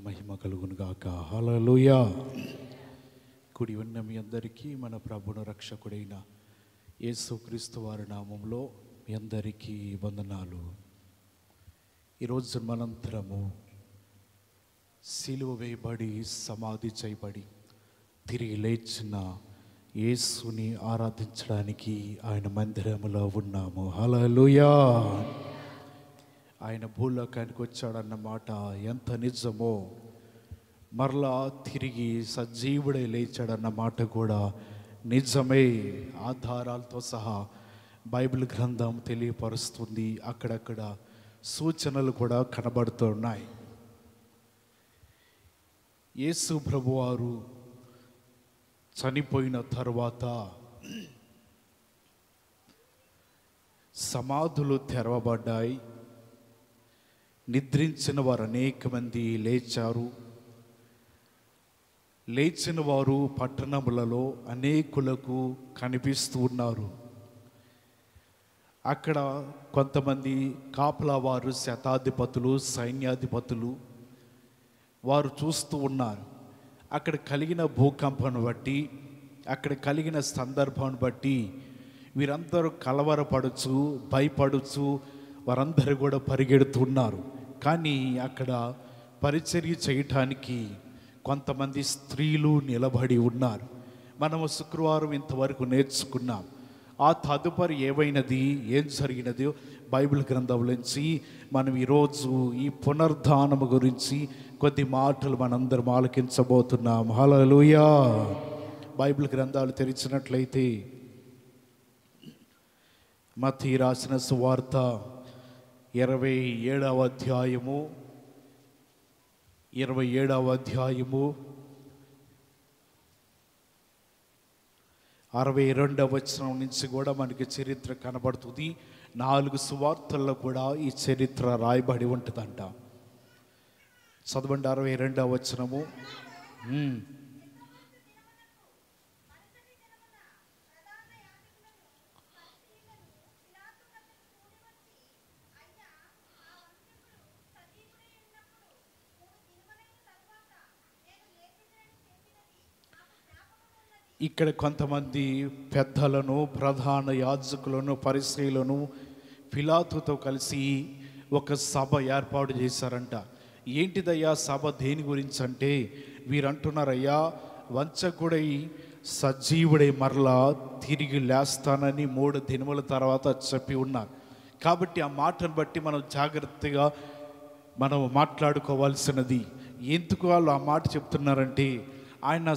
మహిమ కలుగును గాక. హల్లెలూయా. కూడి ఉన్న మీ అందరికీ మన ప్రభువును రక్షకుడైన యేసుక్రీస్తు వారి నామంలో మీ అందరికీ వందనాలు. ఈరోజు మనంతరము సిలువ వేయబడి సమాధి చేయబడి తిరిగి లేచిన యేసుని ఆరాధించడానికి ఆయన మందిరములో ఉన్నాము. హల్లెలూయా. ఆయన భూలోకానికి వచ్చాడన్న మాట ఎంత నిజమో, మరలా తిరిగి సజీవుడై లేచాడన్న మాట కూడా నిజమే. ఆధారాలతో సహా బైబిల్ గ్రంథం తెలియపరుస్తుంది. అక్కడక్కడ సూచనలు కూడా కనబడుతున్నాయి. యేసు ప్రభువారు చనిపోయిన తర్వాత సమాధులు తెరవబడ్డాయి. నిద్రించిన వారు అనేక మంది లేచారు. లేచిన వారు పట్టణములలో అనేకులకు కనిపిస్తూ ఉన్నారు. అక్కడ కొంతమంది కాపలా వారు, శతాధిపతులు, సైన్యాధిపతులు వారు చూస్తూ ఉన్నారు. అక్కడ కలిగిన భూకంపాన్ని బట్టి, అక్కడ కలిగిన సందర్భాన్ని బట్టి వీరందరూ కలవరపడుచు, భయపడుచు వారందరూ కూడా పరిగెడుతున్నారు. కానీ అక్కడ పరిచర్య చేయటానికి కొంతమంది స్త్రీలు నిలబడి ఉన్నారు. మనము శుక్రవారం ఇంతవరకు నేర్చుకున్నాం. ఆ తదుపరి ఏమైనది, ఏం జరిగినదో బైబిల్ గ్రంథంలో నుంచి మనం ఈరోజు ఈ పునరుద్ధానము గురించి కొద్ది మాటలు మనందరం ఆలకించబోతున్నాం. హల్లెలూయా. బైబిల్ గ్రంథాలు తెరిచినట్లయితే మత్తయి రాసిన సువార్త 27వ అధ్యాయము 62వ వచనం నుంచి కూడా మనకి చరిత్ర కనబడుతుంది. 4 సువార్తల్లో కూడా ఈ చరిత్ర రాయబడి ఉంటుందంట. చదవండి 62వ వచనము. ఇక్కడ కొంతమంది పెద్దలను, ప్రధాన యాజకులను, పరిసయ్యులను పిలాతుతో కలిసి ఒక సభ ఏర్పాటు చేశారంట. ఏంటిదయ్యా సభ, దేని గురించి అంటే వీరంటున్నారయ్యా, వంచకుడై సజీవుడై మరలా తిరిగి లేస్తానని 3 దినముల తర్వాత చెప్పి ఉన్నారు. కాబట్టి ఆ మాటను బట్టి మనం జాగ్రత్తగా మనం మాట్లాడుకోవాల్సినది. ఎందుకు వాళ్ళు ఆ మాట చెప్తున్నారంటే, ఆయన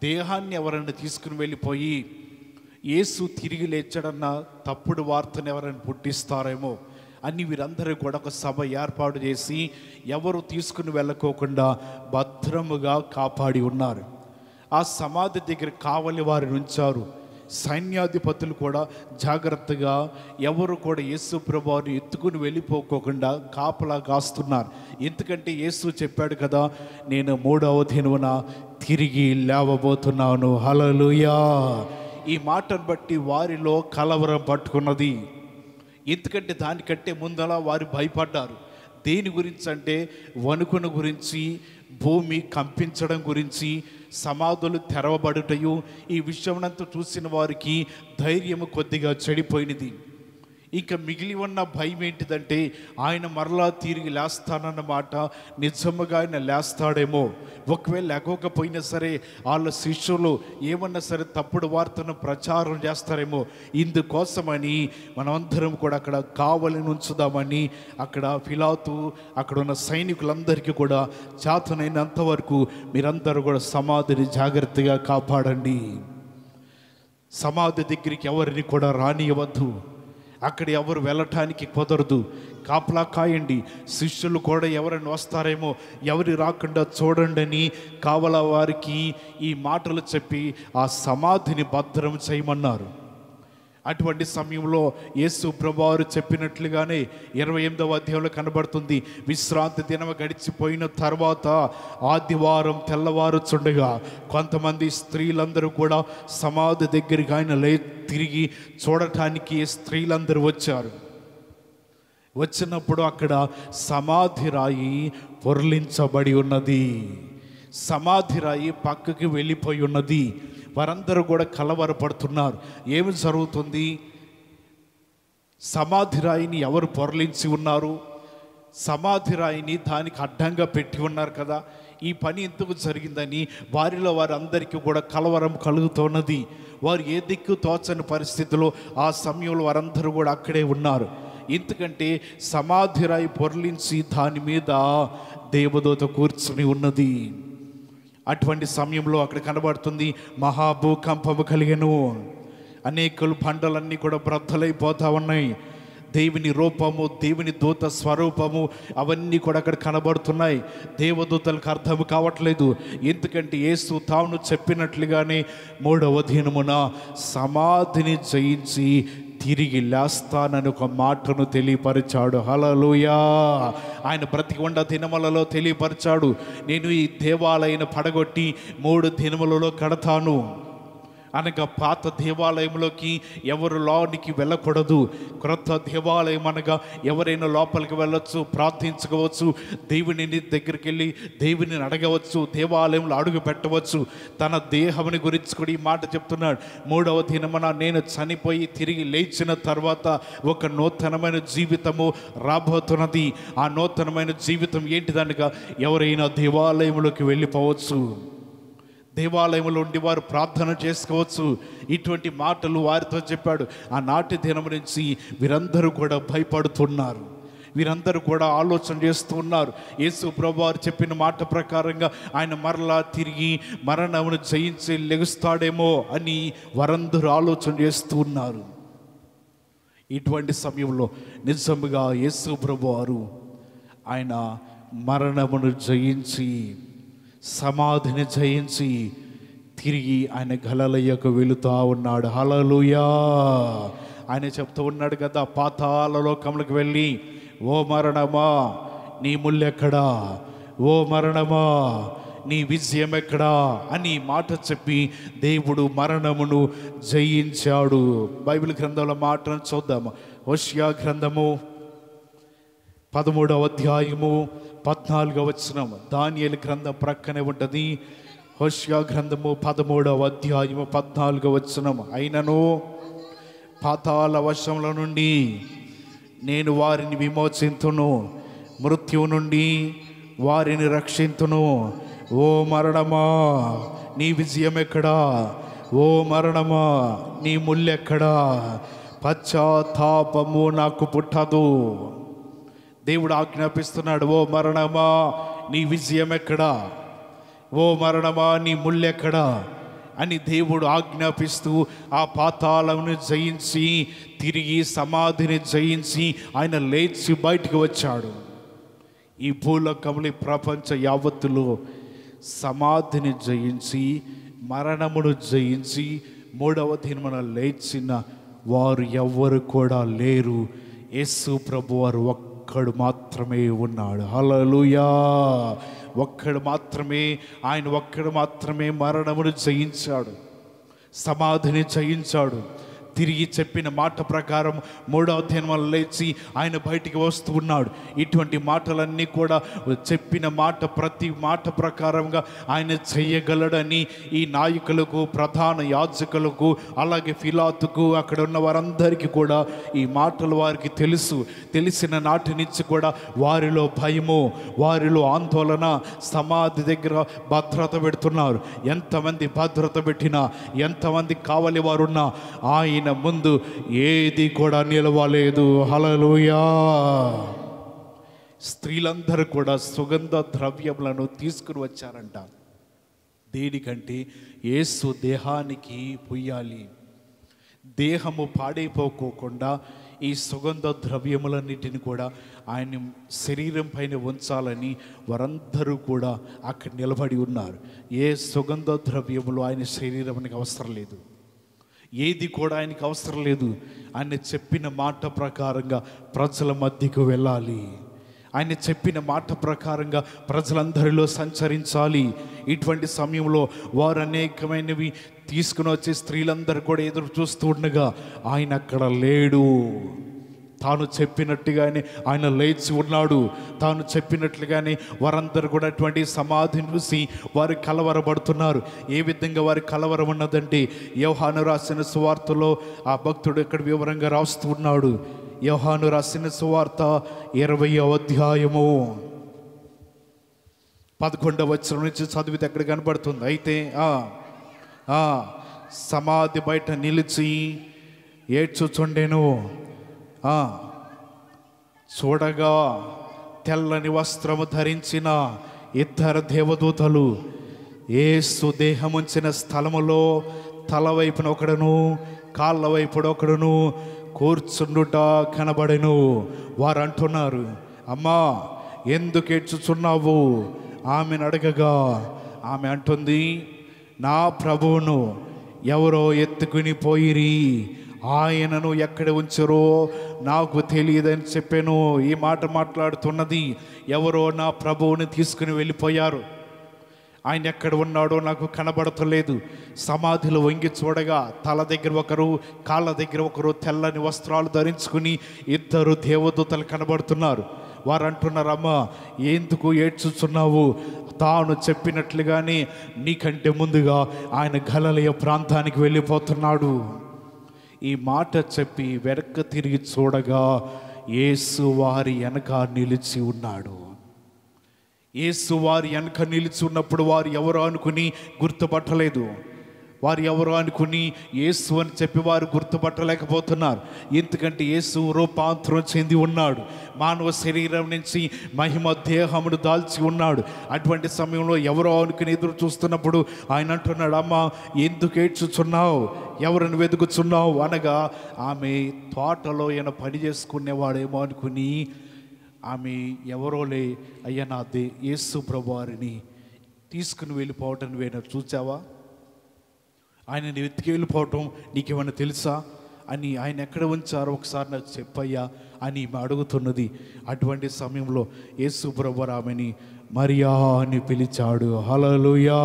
దేహాన్ని ఎవరైనా తీసుకుని వెళ్ళిపోయి యేసు తిరిగి లేచాడన్న తప్పుడు వార్తను ఎవరైనా పుట్టిస్తారేమో అని వీరందరూ కూడా ఒక సభ ఏర్పాటు చేసి ఎవరు తీసుకుని వెళ్ళకోకుండా భద్రముగా కాపాడి ఉన్నారు. ఆ సమాధి దగ్గర కావలి వారిని ఉంచారు. సైన్యాధిపతులు కూడా జాగ్రత్తగా ఎవరు కూడా యేసు ప్రభువుని ఎత్తుకుని వెళ్ళిపోకోకుండా కాపలా కాస్తున్నారు. ఎందుకంటే యేసు చెప్పాడు కదా, నేను 3వ దినమున తిరిగి లేవబోతున్నాను. హల్లెలూయా. ఈ మాటను బట్టి వారిలో కలవరం పట్టుకున్నది. ఎందుకంటే దానికంటే ముందలా వారు భయపడ్డారు. దేని గురించి అంటే వణుకును గురించి, భూమి కంపించడం గురించి, సమాధులు తెరవబడుటయు. ఈ విషయమంతా చూసిన వారికి ధైర్యము కొద్దిగా చెడిపోయినది. ఇంకా మిగిలి ఉన్న భయం ఏంటిదంటే ఆయన మరలా తిరిగి లేస్తానన్నమాట నిజముగా ఆయన లేస్తాడేమో. ఒకవేళ లేకపోయినా సరే వాళ్ళ శిష్యులు ఏమన్నా సరే తప్పుడు వార్తను ప్రచారం చేస్తారేమో. ఇందుకోసమని మనమందరం కూడా అక్కడ కావలి ఉంచుదామని అక్కడ పిలాతు, అక్కడ ఉన్న సైనికులందరికీ కూడా చేతనైనంత వరకు మీరందరూ కూడా సమాధిని జాగ్రత్తగా కాపాడండి. సమాధి దగ్గరికి ఎవరిని కూడా రానియవద్దు. అక్కడ ఎవరు వెళ్ళటానికి కుదరదు. కాపలా కాయండి. శిష్యులు కూడా ఎవరైనా వస్తారేమో, ఎవరి రాకుండా చూడండి అని కావల వారికి ఈ మాటలు చెప్పి ఆ సమాధిని భద్రం చేయమన్నారు. అటువంటి సమయంలో యేసు ప్రభువారు చెప్పినట్లుగానే 28వ అధ్యాయంలో కనబడుతుంది. విశ్రాంతి దినం గడిచిపోయిన తర్వాత ఆదివారం తెల్లవారుచుండగా కొంతమంది స్త్రీలందరూ కూడా సమాధి దగ్గరికి ఆయన తిరిగి చూడటానికి స్త్రీలందరూ వచ్చారు. వచ్చినప్పుడు అక్కడ సమాధి రాయి పొర్లించబడి ఉన్నది. సమాధి రాయి పక్కకి వెళ్ళిపోయి ఉన్నది. వారందరూ కూడా కలవరపడుతున్నారు. ఏమి జరుగుతుంది? సమాధి రాయిని ఎవరు పొరలించి ఉన్నారు? సమాధి రాయిని దానికి అడ్డంగా పెట్టి ఉన్నారు కదా. ఈ పని ఎందుకు జరిగిందని వారిలో వారందరికీ కూడా కలవరం కలుగుతున్నది. వారు ఏ దిక్కు తోచని పరిస్థితిలో ఆ సమయంలో వారందరూ కూడా అక్కడే ఉన్నారు. ఎందుకంటే సమాధి రాయి పొరలించి దాని మీద దేవదూత కూర్చుని ఉన్నది. అటువంటి సమయంలో అక్కడ కనబడుతుంది మహాభూకంపము కలిగెను. అనేకలు బండలన్నీ కూడా బ్రద్దలైపోతా ఉన్నాయి. దేవుని రూపము, దేవుని దూత స్వరూపము అవన్నీ కూడా అక్కడ కనబడుతున్నాయి. దేవదూతలకు అర్థం కావట్లేదు. ఎందుకంటే యేసు తాను చెప్పినట్లుగానే 3వ దినమున సమాధిని జయించి తిరిగి లేస్తానని ఒక మాటను తెలియపరిచాడు. హల్లెలూయా! ఆయన బ్రతికి ఉన్న దినములలో తెలియపరిచాడు, నేను ఈ దేవాలయాన్ని పడగొట్టి 3 దినములలో కడతాను అనగా పాత దేవాలయంలోకి ఎవరు లోనికి వెళ్ళకూడదు. క్రొత్త దేవాలయం అనగా ఎవరైనా లోపలికి వెళ్ళొచ్చు, ప్రార్థించుకోవచ్చు, దేవుని దగ్గరికి వెళ్ళి దేవుని అడగవచ్చు, దేవాలయంలో అడుగు పెట్టవచ్చు. తన దేహముని గురించి కూడా ఈ మాట చెప్తున్నాడు. 3వ దినమున నేను చనిపోయి తిరిగి లేచిన తర్వాత ఒక నూతనమైన జీవితము రాబోతున్నది. ఆ నూతనమైన జీవితం ఏంటిదనగా ఎవరైనా దేవాలయంలోకి వెళ్ళిపోవచ్చు, దేవాలయంలో ఉండి వారు ప్రార్థన చేసుకోవచ్చు. ఇటువంటి మాటలు వారితో చెప్పాడు. ఆనాటి దినం నుంచి వీరందరూ కూడా భయపడుతున్నారు. వీరందరూ కూడా ఆలోచన చేస్తూ ఉన్నారు. యేసు ప్రభువు వారు చెప్పిన మాట ప్రకారంగా ఆయన మరలా తిరిగి మరణమును జయించి లెగుస్తాడేమో అని వారందరూ ఆలోచన చేస్తూ ఉన్నారు. ఇటువంటి సమయంలో నిజంగా యేసు ప్రభువు వారు ఆయన మరణమును జయించి సమాధిని జయించి తిరిగి ఆయన గలిలయకు వెళుతూ ఉన్నాడు. హల్లెలూయా! ఆయన చెప్తూ ఉన్నాడు కదా, పాతాళ లోకములకు వెళ్ళి ఓ మరణమా నీ ముల్లెక్కడా, ఓ మరణమా నీ విజయం ఎక్కడా అని మాట చెప్పి దేవుడు మరణమును జయించాడు. బైబిల్ గ్రంథంలో మాటను చూద్దాము. హోషేయ గ్రంథము 13వ అధ్యాయము 14వ వచనం. దానియేలు గ్రంథం ప్రక్కనే ఉంటుంది. హోషేయ గ్రంథము 13వ అధ్యాయము 14వ వచనం. అయినను పాతాళ వశముల నుండి నేను వారిని విమోచింతును, మృత్యువు నుండి వారిని రక్షింతును. ఓ మరణమా నీ విజయం ఎక్కడా, ఓ మరణమా నీ ముల్లెక్కడా, పశ్చాత్తాపము నాకు పుట్టదు. దేవుడు ఆజ్ఞాపిస్తున్నాడు, ఓ మరణమా నీ విజయం ఎక్కడా, ఓ మరణమా నీ ముల్లెక్కడా అని దేవుడు ఆజ్ఞాపిస్తూ ఆ పాతాళమును జయించి తిరిగి సమాధిని జయించి ఆయన లేచి బయటికి వచ్చాడు. ఈ భూలోకములు ప్రపంచ యావత్తులో సమాధిని జయించి మరణమును జయించి 3వ దినమున లేచిన వారు ఎవ్వరు కూడా లేరు. యేసు ప్రభువారు ఒక్కడు మాత్రమే ఉన్నాడు. హల్లెలూయా! ఒక్కడు మాత్రమే, ఆయన ఒక్కడు మాత్రమే మరణమును జయించాడు, సమాధిని జయించాడు. తిరిగి చెప్పిన మాట ప్రకారం 3వ దినమున లేచి ఆయన బయటికి వస్తూ ఉన్నాడు. ఇటువంటి మాటలన్నీ కూడా చెప్పిన మాట ప్రతి మాట ప్రకారంగా ఆయన చేయగలడని ఈ నాయకులకు, ప్రధాన యాజకులకు, అలాగే పిలాతుకు, అక్కడ ఉన్న వారందరికీ కూడా ఈ మాటలు వారికి తెలుసు. తెలిసిన నాటి నుంచి కూడా వారిలో భయము, వారిలో ఆందోళన, సమాధి దగ్గర భద్రత పెడుతున్నారు. ఎంతమంది భద్రత పెట్టినా, ఎంతమంది కావలి వారున్నా ఆయన ముందు ఏది కూడా నిలవలేదు. హల్లెలూయా! స్త్రీలందరూ కూడా సుగంధ ద్రవ్యములను తీసుకుని వచ్చారంట. దేనికంటే యేసు దేహానికి పొయ్యాలి, దేహము పాడైపోకోకుండా ఈ సుగంధ ద్రవ్యములన్నిటిని కూడా ఆయన శరీరం పైన ఉంచాలని వారందరూ కూడా అక్కడ నిలబడి ఉన్నారు. ఏ సుగంధ ద్రవ్యములు ఆయన శరీరానికి అవసరం లేదు, ఏది కూడా ఆయనకి అవసరం లేదు. ఆయన చెప్పిన మాట ప్రకారంగా ప్రజల మధ్యకు వెళ్ళాలి, ఆయన చెప్పిన మాట ప్రకారంగా ప్రజలందరిలో సంచరించాలి. ఇటువంటి సమయంలో వారు అనేకమైనవి తీసుకుని వచ్చి స్త్రీలందరూ కూడా ఎదురు చూస్తూ ఉండగా ఆయన అక్కడ లేడు. తాను చెప్పినట్టుగానే ఆయన లేచి ఉన్నాడు. తాను చెప్పినట్లుగానే వారందరూ కూడా అటువంటి సమాధిని చూసి వారు కలవరపడుతున్నారు. ఏ విధంగా వారి కలవరం ఉన్నదంటే, యోహాను రాసిన సువార్తలో ఆ భక్తుడు ఇక్కడ వివరంగా రాస్తూ ఉన్నాడు. యోహాను రాసిన సువార్త 20వ అధ్యాయము 11వ వచనం నుంచి చదివితే అక్కడ కనబడుతుంది. అయితే సమాధి బయట నిలిచి ఏడ్చుచుండెను. చూడగా తెల్లని వస్త్రము ధరించిన 2 దేవదూతలు యేసు దేహముంచిన స్థలములో తల వైపున ఒకడును కాళ్ళ వైపున ఒకడును కూర్చుండుట కనబడెను. వారు అంటున్నారు, అమ్మా ఎందుకు ఏడ్చుచున్నావు? ఆమెను అడగగా ఆమె అంటుంది, నా ప్రభువును ఎవరో ఎత్తుకుని పోయిరి, ఆయనను ఎక్కడ ఉంచారో నాకు తెలియదని చెప్పాను. ఈ మాట మాట్లాడుతున్నది ఎవరో నా ప్రభువుని తీసుకుని వెళ్ళిపోయారు. ఆయన ఎక్కడ ఉన్నాడో నాకు కనబడతలేదు. సమాధిలో వంగి చూడగా తల దగ్గర ఒకరు కాళ్ళ దగ్గర ఒకరు తెల్లని వస్త్రాలు ధరించుకుని 2 దేవదూతలు కనబడుతున్నారు. వారు అంటున్నారు, అమ్మా ఎందుకు ఏడ్చుచున్నావు? తాను చెప్పినట్లుగానే నీకంటే ముందుగా ఆయన గలిలయ ప్రాంతానికి వెళ్ళిపోతున్నాడు. ఈ మాట చెప్పి వెనక్కి తిరిగి చూడగా యేసు వారి వెనక నిలిచి ఉన్నాడు. యేసు వారి వెనక నిలిచి ఉన్నప్పుడు వారు ఎవరో అనుకుని గుర్తుపట్టలేదు. వారు ఎవరో అనుకుని యేసు అని చెప్పి వారు గుర్తుపట్టలేకపోతున్నారు. ఎందుకంటే యేసు రూపాంతరం చెంది ఉన్నాడు. మానవ శరీరం నుంచి మహిమ దేహమును దాల్చి ఉన్నాడు. అటువంటి సమయంలో ఎవరో అనుకుని ఎదురు చూస్తున్నప్పుడు ఆయన అంటున్నాడు, అమ్మా ఎందుకు ఏడ్చుచున్నావు? ఎవరిని వెతుకుచున్నావు అనగా ఆమె తోటలో ఈయన పని చేసుకునేవాడేమో అనుకుని ఆమె ఎవరోలే, అయ్యా నా యేసు ప్రభువారిని తీసుకుని వెళ్ళిపోవటం వేనా చూచావా? ఆయనని వెతికి వెళ్ళిపోవటం నీకేమైనా తెలుసా అని, ఆయన ఎక్కడ ఉంచారో ఒకసారి నాకు చెప్పయ్యా అని అడుగుతున్నది. అటువంటి సమయంలో యేసు ప్రభువారు ఆమెని మరియా అని పిలిచాడు. హల్లెలూయా!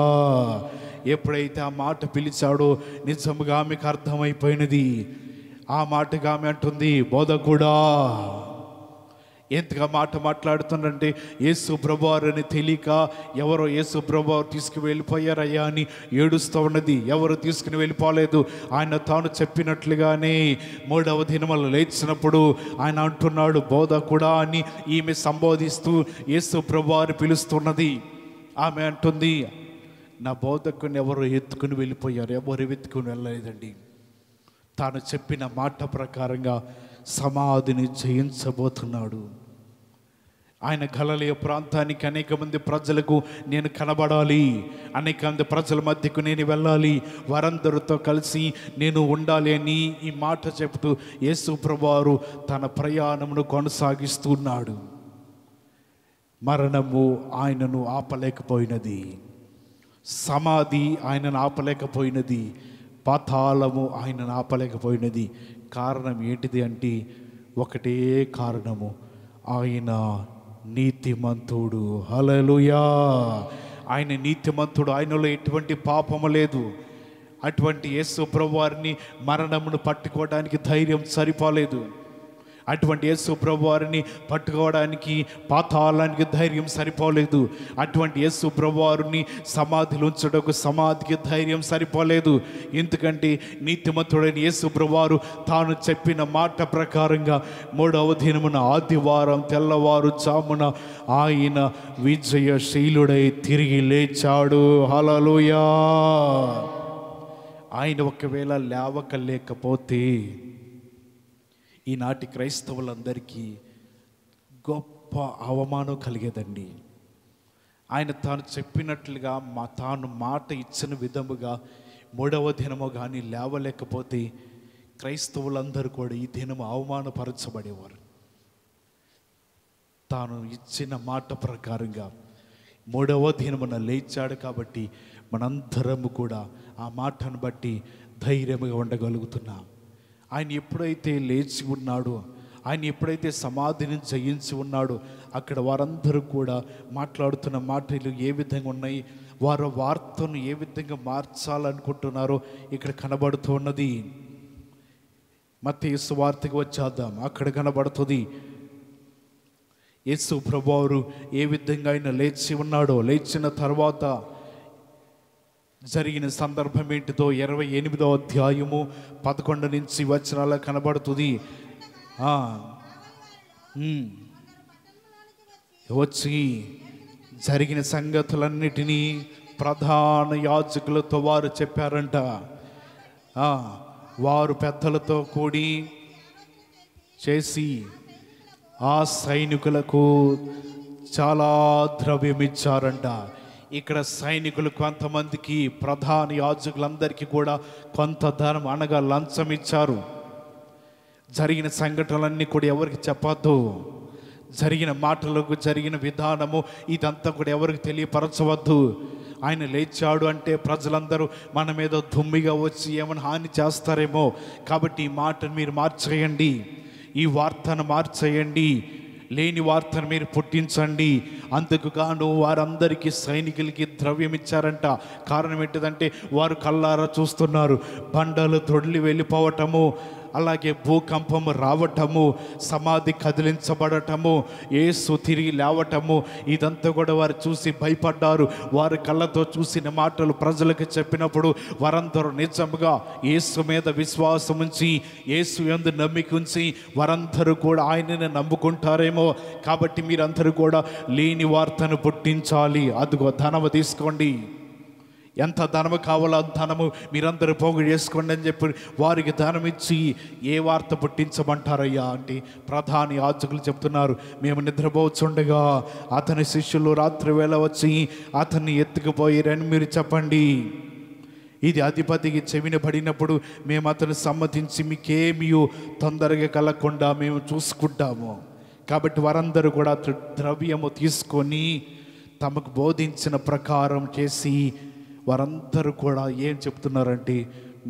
ఎప్పుడైతే ఆ మాట పిలిచాడో నిజంగా ఆమెకు అర్థమైపోయినది. ఆ మాటగా ఆమె అంటుంది, బోధకుడా. ఎంతగా మాట మాట్లాడుతుందంటే యేసు ప్రభువారని తెలియక ఎవరో యేసు ప్రభువారు తీసుకుని వెళ్ళిపోయారయ్యా అని ఏడుస్తూ ఉన్నది. ఎవరు తీసుకుని వెళ్ళిపోలేదు. ఆయన తాను చెప్పినట్లుగానే 3వ దినమున లేచినప్పుడు ఆయన అంటున్నాడు, బోధకుడా అని ఈమె సంబోధిస్తూ యేసు ప్రభువారు పిలుస్తున్నది. ఆమె అంటుంది, నా బోధకుని ఎవరు ఎత్తుకుని వెళ్ళిపోయారు? ఎవరు ఎత్తుకుని వెళ్ళలేదండి. తాను చెప్పిన మాట ప్రకారంగా సమాధిని జయించబోతున్నాడు. ఆయన గలిలయ ప్రాంతానికి అనేక మంది ప్రజలకు నేను కనబడాలి, అనేక మంది ప్రజల మధ్యకు నేను వెళ్ళాలి, వారందరితో కలిసి నేను ఉండాలి అని ఈ మాట చెబుతూ యేసు ప్రభువారు తన ప్రయాణమును కొనసాగిస్తున్నాడు. మరణము ఆయనను ఆపలేకపోయినది, సమాధి ఆయనను ఆపలేకపోయినది, పాతాళము ఆయనను ఆపలేకపోయినది. కారణం ఏంటిది అంటే ఒకటే కారణము, ఆయన నీతిమంతుడు. హల్లెలూయా! ఆయన నీతిమంతుడు. ఆయనలో ఎటువంటి పాపము లేదు. అటువంటి యేసు ప్రభువారిని మరణమును పట్టుకోవడానికి ధైర్యం సరిపోలేదు. అటువంటి యేసు ప్రభువారిని పట్టుకోవడానికి పాతాళానికి ధైర్యం సరిపోలేదు. అటువంటి యేసు ప్రభువారిని సమాధిలో ఉంచడానికి సమాధికి ధైర్యం సరిపోలేదు. ఎందుకంటే నీతిమంతుడైన యేసు ప్రభువారు తాను చెప్పిన మాట ప్రకారంగా 3వ దినమున ఆదివారం తెల్లవారుజామున ఆయన విజయశీలుడై తిరిగి లేచాడు. హల్లెలూయా! ఆయన ఒకవేళ లేవకలేకపోతే ఈనాటి క్రైస్తవులందరికీ గొప్ప అవమానం కలిగేదండి. ఆయన తాను చెప్పినట్లుగా తాను మాట ఇచ్చిన విధముగా 3వ దినము కానీ లేవలేకపోతే క్రైస్తవులందరూ కూడా ఈ దినము అవమానపరచబడేవారు. తాను ఇచ్చిన మాట ప్రకారంగా 3వ దినమున లేచాడు కాబట్టి మనందరము కూడా ఆ మాటను బట్టి ధైర్యంగా ఉండగలుగుతున్నాం. ఆయన ఎప్పుడైతే లేచి ఉన్నాడో, ఆయన ఎప్పుడైతే సమాధిని జయించి ఉన్నాడో, అక్కడ వారందరూ కూడా మాట్లాడుతున్న మాటలు ఏ విధంగా ఉన్నాయి, వారు వార్తను ఏ విధంగా మార్చాలనుకుంటున్నారో ఇక్కడ కనబడుతూ ఉన్నది. మత్తయి సువార్తకి వచ్చేద్దాం. అక్కడ కనబడుతుంది యేసు ప్రభువారు ఏ విధంగా ఆయన లేచి ఉన్నాడో. లేచిన తర్వాత జరిగిన సందర్భం ఏంటిదో 28వ అధ్యాయము 11 నుంచి వచనాల కనబడుతుంది. వచ్చి జరిగిన సంగతులన్నిటినీ ప్రధాన యాజకులతో వారు చెప్పారంట. వారు పెద్దలతో కూడి చేసి ఆ సైనికులకు చాలా ద్రవ్యం ఇచ్చారంట. ఇక్కడ సైనికులు కొంతమందికి, ప్రధాన యాజకులందరికీ కూడా కొంత ధనం అనగా లంచం ఇచ్చారు. జరిగిన సంఘటనలన్నీ కూడా ఎవరికి చెప్పద్దు. జరిగిన మాటలకు, జరిగిన విధానము ఇదంతా కూడా ఎవరికి తెలియపరచవద్దు. ఆయన లేచాడు అంటే ప్రజలందరూ మన మీద దుమ్మిగా వచ్చి ఏమైనా హాని చేస్తారేమో. కాబట్టి ఈ మాటను మీరు మార్చేయండి, ఈ వార్తను మార్చేయండి, లేని వార్తను మీరు పుట్టించండి. అందుకు గాను వారందరికీ, సైనికులకి ద్రవ్యం ఇచ్చారంట. కారణం ఏంటిదంటే వారు కళ్ళారా చూస్తున్నారు బండలు తొడిలి వెళ్ళిపోవటము, అలాగే భూకంపము రావటము, సమాధి కదిలించబడటము, యేసు తిరిగి లేవటము, ఇదంతా కూడా వారు చూసి భయపడ్డారు. వారి కళ్ళతో చూసిన మాటలు ప్రజలకు చెప్పినప్పుడు వారందరూ నిజంగా యేసు మీద విశ్వాసం ఉంచి, యేసు యందు నమ్మిక ఉంచి వారందరూ కూడా ఆయనని నమ్ముకుంటారేమో. కాబట్టి మీరందరూ కూడా లేని వార్తను పుట్టించాలి. అదిగో ధనము తీసుకోండి, ఎంత ధనము కావాలో ధనము మీరందరూ పోగు చేసుకోండి అని చెప్పి వారికి ధనం ఇచ్చి ఏ వార్త పుట్టించమంటారయ్యా అంటే ప్రధాన యాజకులు చెప్తున్నారు, మేము నిద్రపోవచ్చుండగా అతని శిష్యులు రాత్రి వేళ వచ్చి అతన్ని ఎత్తుకుపోయారని మీరు చెప్పండి. ఇది అధిపతికి చెవిన పడినప్పుడు మేము అతను సమ్మతించి మీకేమీ తొందరగా కలగకుండా మేము చూసుకుంటాము. కాబట్టి వారందరూ కూడా ద్రవ్యము తీసుకొని తమకు బోధించిన ప్రకారం చేసి వారందరూ కూడా ఏం చెప్తున్నారంటే,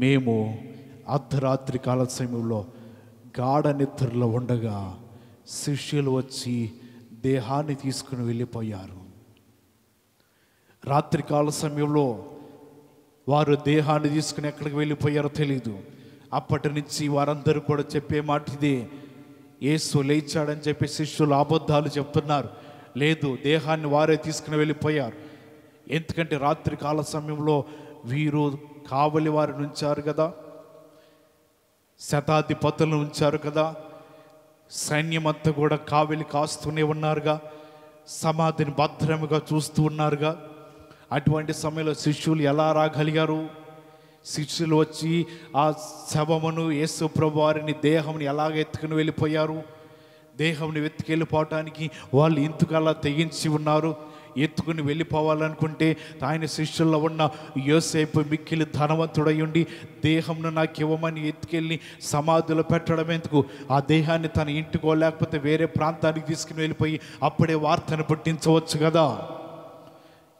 మేము అర్ధరాత్రి కాల సమయంలో గాఢ నిద్రలో ఉండగా శిష్యులు వచ్చి దేహాన్ని తీసుకుని వెళ్ళిపోయారు. రాత్రికాల సమయంలో వారు దేహాన్ని తీసుకుని ఎక్కడికి వెళ్ళిపోయారో తెలీదు. అప్పటి నుంచి వారందరూ కూడా చెప్పే మాట ఇదే, యేసు లేచాడని చెప్పి శిష్యులు అబద్ధాలు చెప్తున్నారు. లేదు, దేహాన్ని వారే తీసుకుని వెళ్ళిపోయారు. ఎందుకంటే రాత్రి కాల సమయంలో వీరు కావలి వారిని ఉంచారు కదా, శతాధిపతులను ఉంచారు కదా, సైన్యమంతా కూడా కావలి కాస్తూనే ఉన్నారుగా, సమాధిని భద్రముగా చూస్తూ ఉన్నారుగా. అటువంటి సమయంలో శిష్యులు ఎలా రాగలిగారు? శిష్యులు వచ్చి ఆ శవమును, యేసు ప్రభు వారిని దేహంని ఎలాగ ఎత్తుకుని వెళ్ళిపోయారు? దేహంని ఎత్తుకెళ్ళిపోవటానికి వాళ్ళు ఇంతకలా తెగించి ఉన్నారు. ఎత్తుకుని వెళ్ళిపోవాలనుకుంటే ఆయన శిష్యుల్లో ఉన్న యోసేపు మిక్కిలి ధనవంతుడై ఉండి దేహంను నాకు ఇవ్వమని ఎత్తుకెళ్ళి సమాధిలో పెట్టడం ఎందుకు? ఆ దేహాన్ని తన ఇంటికో లేకపోతే వేరే ప్రాంతానికి తీసుకుని వెళ్ళిపోయి అప్పుడే వార్తను పుట్టించవచ్చు కదా.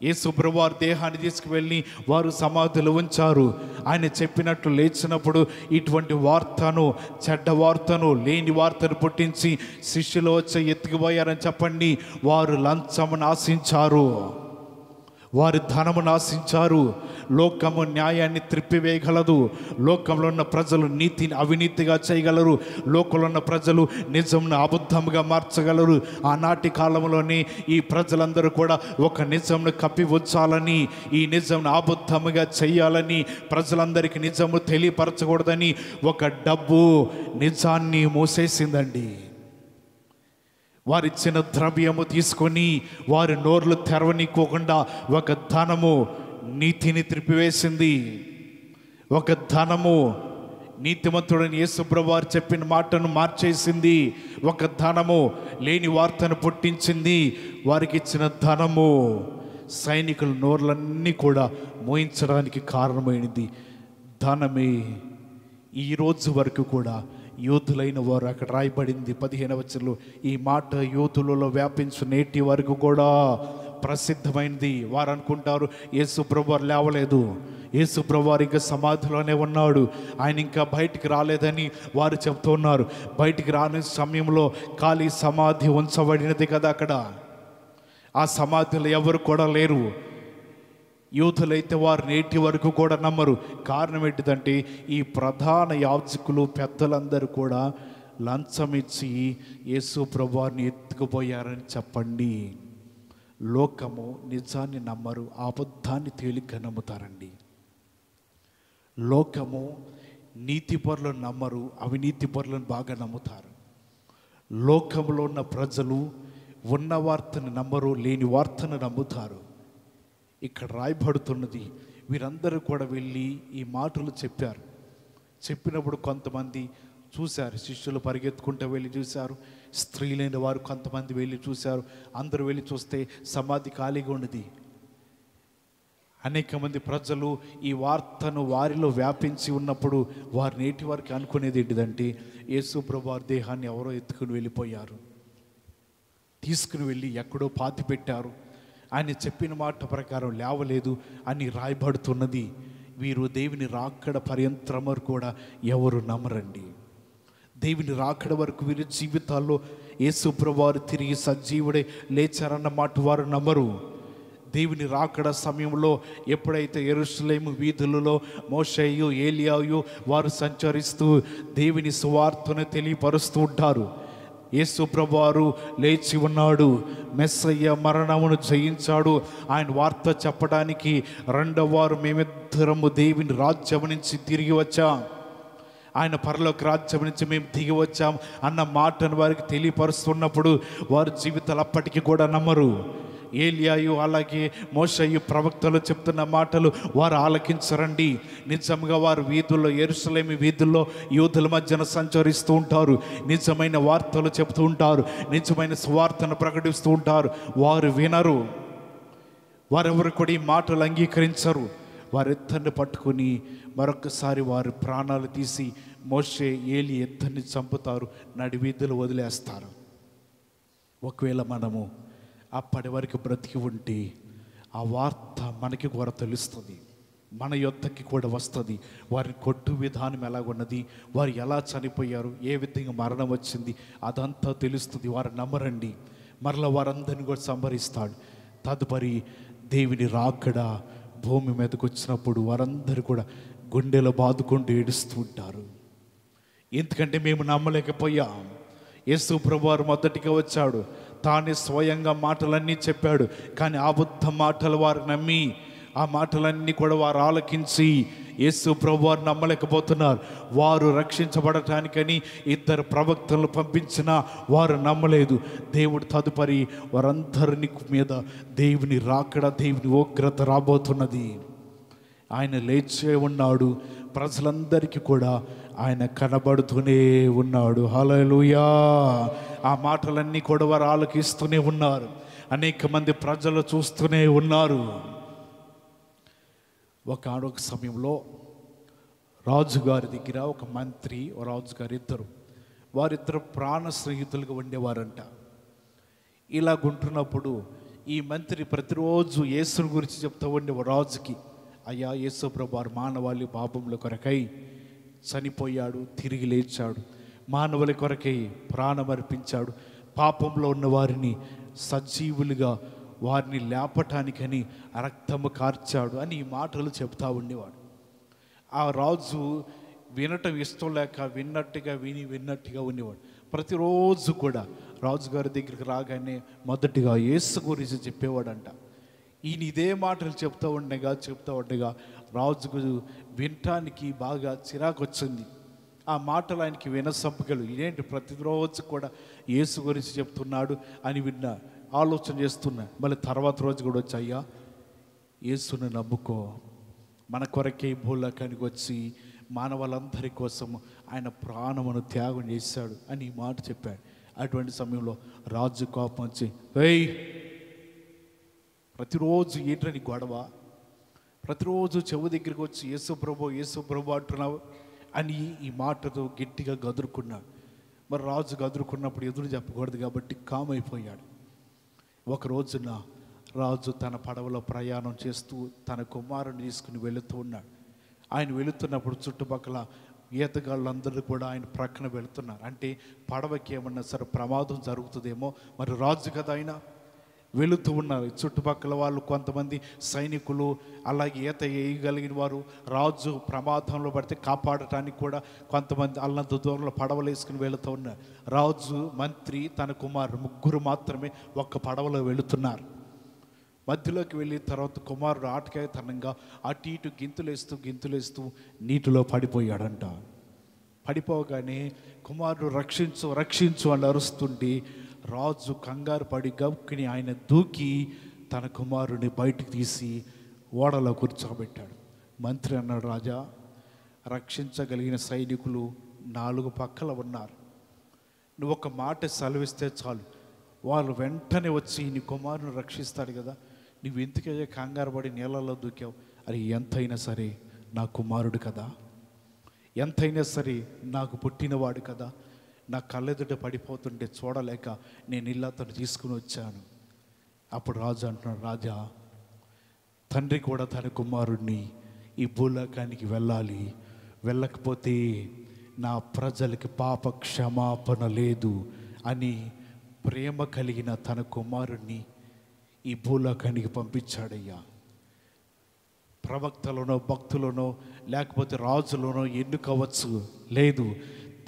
యేసు ప్రభువు వారు దేహాన్ని తీసుకువెళ్ళి వారు సమాధిలో ఉంచారు. ఆయన చెప్పినట్లు లేచినప్పుడు ఇటువంటి వార్తను, చెడ్డ వార్తను, లేని వార్తను పుట్టించి శిష్యులు వచ్చి ఎత్తుకుపోయారని చెప్పండి. వారు లంచమును ఆశించారు, వారి ధనమును ఆశించారు. లోకము న్యాయాన్ని త్రిప్పివేయగలదు. లోకంలో ఉన్న ప్రజలు నీతిని అవినీతిగా చేయగలరు. లోకంలో ఉన్న ప్రజలు నిజంను అబద్ధముగా మార్చగలరు. ఆనాటి కాలంలోనే ఈ ప్రజలందరూ కూడా ఒక నిజంను కప్పి ఉంచాలని, ఈ నిజంను అబద్ధముగా చేయాలని, ప్రజలందరికీ నిజము తెలియపరచకూడదని ఒక డబ్బు నిజాన్ని మూసేసిందండి. వారిచ్చిన ద్రవ్యము తీసుకొని వారి నోర్లు తెరవనీకోకుండా ఒక ధనము నీతిని త్రిప్పివేసింది. ఒక ధనము నీతిమంతుడని యేసు ప్రభువు వారు చెప్పిన మాటను మార్చేసింది. ఒక ధనము లేని వార్తను పుట్టించింది. వారికి ఇచ్చిన ధనము సైనికుల నోర్లన్నీ కూడా మోయించడానికి కారణమైనది ధనమే. ఈరోజు వరకు కూడా యూదులైన వారు, అక్కడ రాయబడింది 15వ వచనంలో, ఈ మాట యూదులలో వ్యాపించు నేటి వరకు కూడా ప్రసిద్ధమైనది. వారు అనుకుంటారు యేసు ప్రభువు వారు లేవలేదు, యేసు ప్రభువు వారు ఇంకా సమాధిలోనే ఉన్నాడు, ఆయన ఇంకా బయటికి రాలేదని వారు చెప్తున్నారు. బయటికి రాని సమయంలో ఖాళీ సమాధి ఉంచబడినది కదా. అక్కడ ఆ సమాధిలో ఎవరు కూడా లేరు. యూదులైతే వారు నేటి వరకు కూడా నమ్మరు. కారణం ఏంటిదంటే ఈ ప్రధాన యాజకులు పెద్దలందరూ కూడా లంచం ఇచ్చి యేసు ప్రభువారిని ఎత్తుకుపోయారని చెప్పండి. లోకము నిజాన్ని నమ్మరు, అబద్ధాన్ని తేలిగ్గా నమ్ముతారండి. లోకము నీతిపరులను నమ్మరు, అవినీతి పరులను బాగా నమ్ముతారు. లోకంలో ఉన్న ప్రజలు ఉన్న వార్తను నమ్మరు, లేని వార్తను నమ్ముతారు. ఇక్కడ రాయబడుతున్నది, వీరందరూ కూడా వెళ్ళి ఈ మాటలు చెప్పారు. చెప్పినప్పుడు కొంతమంది చూశారు, శిష్యులు పరిగెత్తుకుంటూ వెళ్ళి చూశారు, స్త్రీలైన వారు కొంతమంది వెళ్ళి చూశారు. అందరూ వెళ్ళి చూస్తే సమాధి ఖాళీగా ఉన్నది. అనేక మంది ప్రజలు ఈ వార్తను వారిలో వ్యాపించి ఉన్నప్పుడు వారు నేటి వరకు అనుకునేది ఏంటిదంటే యేసు ప్రభువారి దేహాన్ని ఎవరో ఎత్తుకుని వెళ్ళిపోయారు, తీసుకుని వెళ్ళి ఎక్కడో పాతి పెట్టారు, ఆయన చెప్పిన మాట ప్రకారం లేవలేదు అని రాయబడుతున్నది. వీరు దేవుని రాకడ పర్యంతరం వరకు కూడా ఎవరు నమ్మరండి. దేవుని రాకడ వరకు వీరి జీవితాల్లో యేసు ప్రభువారు తిరిగి సజీవుడే లేచారన్న మాట వారు నమ్మరు. దేవుని రాకడ సమయంలో ఎప్పుడైతే యెరూషలేము వీధులలో మోషేయు ఏలియాయు వారు సంచరిస్తూ దేవుని సువార్తను తెలియపరుస్తూ ఉంటారు. యేసు ప్రభువారు లేచి ఉన్నాడు, మెస్సయ్య మరణమును జయించాడు, ఆయన వార్త చెప్పడానికి రెండవ వారు మేమిద్దరము దేవుని రాజ్యం నుంచి తిరిగి వచ్చాం, ఆయన పరలోక రాజ్యం నుంచి మేము దిగి వచ్చాం అన్న మాటను వారికి తెలియపరుస్తున్నప్పుడు వారి జీవితాలు అప్పటికీ కూడా నమ్మరు. ఏలియాయు అలాగే మోషేయు ప్రవక్తలు చెప్తున్న మాటలు వారు ఆలకించరండి. నిజంగా వారు వీధుల్లో, యెరూషలేము వీధుల్లో యూదుల మధ్యన సంచరిస్తూ ఉంటారు, నిజమైన వార్తలు చెప్తూ ఉంటారు, నిజమైన సువార్తను ప్రకటిస్తూ ఉంటారు. వారు వినరు, వారెవరు కూడా ఈ మాటలు అంగీకరించరు. వారిద్దరిని పట్టుకుని మరొకసారి వారి ప్రాణాలు తీసి మోషే ఏలి ఇద్దరిని చంపుతారు, నడి వీధులు వదిలేస్తారు. ఒకవేళ మనము అప్పటి వరకు బ్రతికి ఉంటే ఆ వార్త మనకి కూడా తెలుస్తుంది, మన యొద్దకి కూడా వస్తుంది. వారిని కొట్టు విధానం ఎలాగున్నది, వారు ఎలా చనిపోయారు, ఏ విధంగా మరణం వచ్చింది, అదంతా తెలుస్తుంది. వారు నమ్మరండి. మరలా వారందరిని కూడా సంహరిస్తాడు. తదుపరి దేవుని రాకడ భూమి మీదకి వచ్చినప్పుడు వారందరూ కూడా గుండెలో బాదుకుంటూ ఏడుస్తూ ఉంటారు. ఎందుకంటే మేము నమ్మలేకపోయాం. యేసు ప్రభువారు మొదటిగా వచ్చాడు, తానే స్వయంగా మాటలన్నీ చెప్పాడు, కానీ అబద్ధ మాటలు వారు నమ్మి ఆ మాటలన్నీ కూడా వారు ఆలకించి యేసు ప్రభువారు నమ్మలేకపోతున్నారు. వారు రక్షించబడటానికని ఇద్దరు ప్రవక్తలను పంపించినా వారు నమ్మలేదు. దేవుడు తదుపరి వారందరిని మీద దేవుని రాకడ, దేవుని ఉగ్రత రాబోతున్నది. ఆయన లేచే ఉన్నాడు, ప్రజలందరికీ కూడా ఆయన కనబడుతూనే ఉన్నాడు. హల్లెలూయా. ఆ మాటలన్నీ కూడా వారు ఆలకిస్తూనే ఉన్నారు. అనేక మంది ప్రజలు చూస్తూనే ఉన్నారు. ఒకనొక సమయంలో రాజుగారి దగ్గర ఒక మంత్రి, రాజుగారు వారిద్దరు ప్రాణ స్నేహితులుగా ఉండేవారంట. ఇలాగుంటున్నప్పుడు ఈ మంత్రి ప్రతిరోజు యేసుని గురించి చెప్తూ ఉండే రాజుకి, అయ్యా యేసు ప్రభువారు మానవాళి పాపముల కొరకై చనిపోయాడు, తిరిగి లేచాడు, మానవుల కొరకై ప్రాణం అర్పించాడు, పాపంలో ఉన్న వారిని సజీవులుగా వారిని లేపటానికని రక్తము కార్చాడు అని ఈ మాటలు చెప్తా ఉండేవాడు. ఆ రాజు వినటం ఇష్టం లేక విన్నట్టుగా ఉండేవాడు. ప్రతిరోజు కూడా రాజుగారి దగ్గరికి రాగానే మొదటిగా యేసు గురించి చెప్పేవాడంట. ఈయన ఇదే మాటలు చెప్తూ ఉండగా రాజుకు వినటానికి బాగా చిరాకు వచ్చింది. ఆ మాటలు ఆయనకి వినసంపగలు, ఇదేంటి ప్రతిరోజు కూడా యేసు గురించి చెప్తున్నాడు అని ఆలోచన చేస్తున్నా. మళ్ళీ తర్వాత రోజు కూడా వచ్చి, అయ్యా యేసుని నమ్ముకో, మన కొరకే భూలోకానికి వచ్చి మానవులందరి కోసం ఆయన ప్రాణమును త్యాగం చేశాడు అని ఈ మాట చెప్పాడు. అటువంటి సమయంలో రాజు కోపం వచ్చి, ఏయ్ ప్రతిరోజు ఏంటని గొడవ, ప్రతిరోజు చెవు దగ్గరికి వచ్చి యేసు ప్రభు అంటున్నావు అని ఈ మాటతో గట్టిగా గదురుకున్నాడు. మరి రాజు గదురుకున్నప్పుడు ఎదురు చెప్పకూడదు కాబట్టి కామైపోయాడు. ఒక రోజున రాజు తన పడవలో ప్రయాణం చేస్తూ తన కుమారుని తీసుకుని వెళుతూ ఉన్నాడు. ఆయన వెళుతున్నప్పుడు చుట్టుపక్కల ఈతగాళ్ళందరూ కూడా ఆయన ప్రక్కన వెళుతున్నారు. అంటే పడవకి ఏమన్నా సరే ప్రమాదం జరుగుతుందేమో, మరి రాజు కదా ఆయన వెళుతూ ఉన్నారు. చుట్టుపక్కల వాళ్ళు కొంతమంది సైనికులు, అలాగే ఈత వేయగలిగిన వారు, రాజు ప్రమాదంలో పడితే కాపాడటానికి కూడా కొంతమంది అల్లంత దూరంలో పడవలు వేసుకుని వెళుతూ ఉన్నారు. రాజు, మంత్రి, తన కుమారుడు ముగ్గురు మాత్రమే ఒక్క పడవలో వెళుతున్నారు. మధ్యలోకి వెళ్ళిన తర్వాత కుమారుడు ఆటకేతనంగా అటు ఇటు గింతులేస్తూ నీటిలో పడిపోయాడంట. పడిపోగానే కుమారుడు రక్షించు రక్షించు అని అరుస్తుంటే రాజు కంగారు పడి గబుక్కుని ఆయన దూకి తన కుమారుడిని బయటికి తీసి ఓడలో కూర్చోబెట్టాడు. మంత్రి అన్నాడు, రాజా, రక్షించగలిగిన సైనికులు 4 పక్కల ఉన్నారు. నువ్వు ఒక మాట సెలవిస్తే చాలు, వాళ్ళు వెంటనే వచ్చి నీ కుమారుని రక్షిస్తాడు కదా. నువ్వు ఎందుకయ్యా కంగారు పడి నీళ్ళల్లో దూకావు? అది ఎంతైనా సరే నా కుమారుడు కదా, ఎంతైనా సరే నాకు పుట్టినవాడు కదా. నా కళ్ళెదుట పడిపోతుంటే చూడలేక నేను ఇల్లు అతను తీసుకుని వచ్చాను. అప్పుడు రాజు అంటున్నాడు, రాజా, తండ్రి కూడా తన కుమారుడిని ఈ భూలోకానికి వెళ్ళాలి, వెళ్ళకపోతే నా ప్రజలకి పాప క్షమాపణ లేదు అని ప్రేమ కలిగిన తన కుమారుడిని ఈ భూలోకానికి పంపించాడయ్యా. ప్రవక్తలోనో భక్తులనో లేకపోతే రాజులోనో ఎన్నుకోవచ్చు లేదు,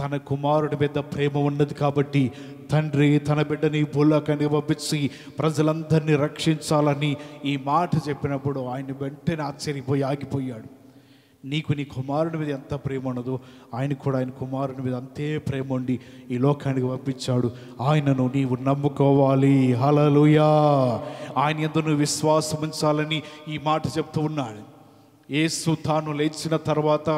తన కుమారుడి మీద ప్రేమ ఉన్నది కాబట్టి తండ్రి తన బిడ్డని భూలోకానికి పంపించి ప్రజలందరినీ రక్షించాలని ఈ మాట చెప్పినప్పుడు ఆయన వెంటనే ఆశ్చర్యపోయి ఆగిపోయాడు. నీకు నీ కుమారుడి మీద ఎంత ప్రేమ ఉన్నదో ఆయనకు కూడా ఆయన కుమారుడి మీద అంతే ప్రేమ ఉండి ఈ లోకానికి పంపించాడు. ఆయనను నీవు నమ్ముకోవాలి. హల్లెలూయా. ఆయన యందు నువ్వు విశ్వాసం ఉంచాలని ఈ మాట చెప్తూ ఉన్నాడు. యేసు తాను లేచిన తర్వాత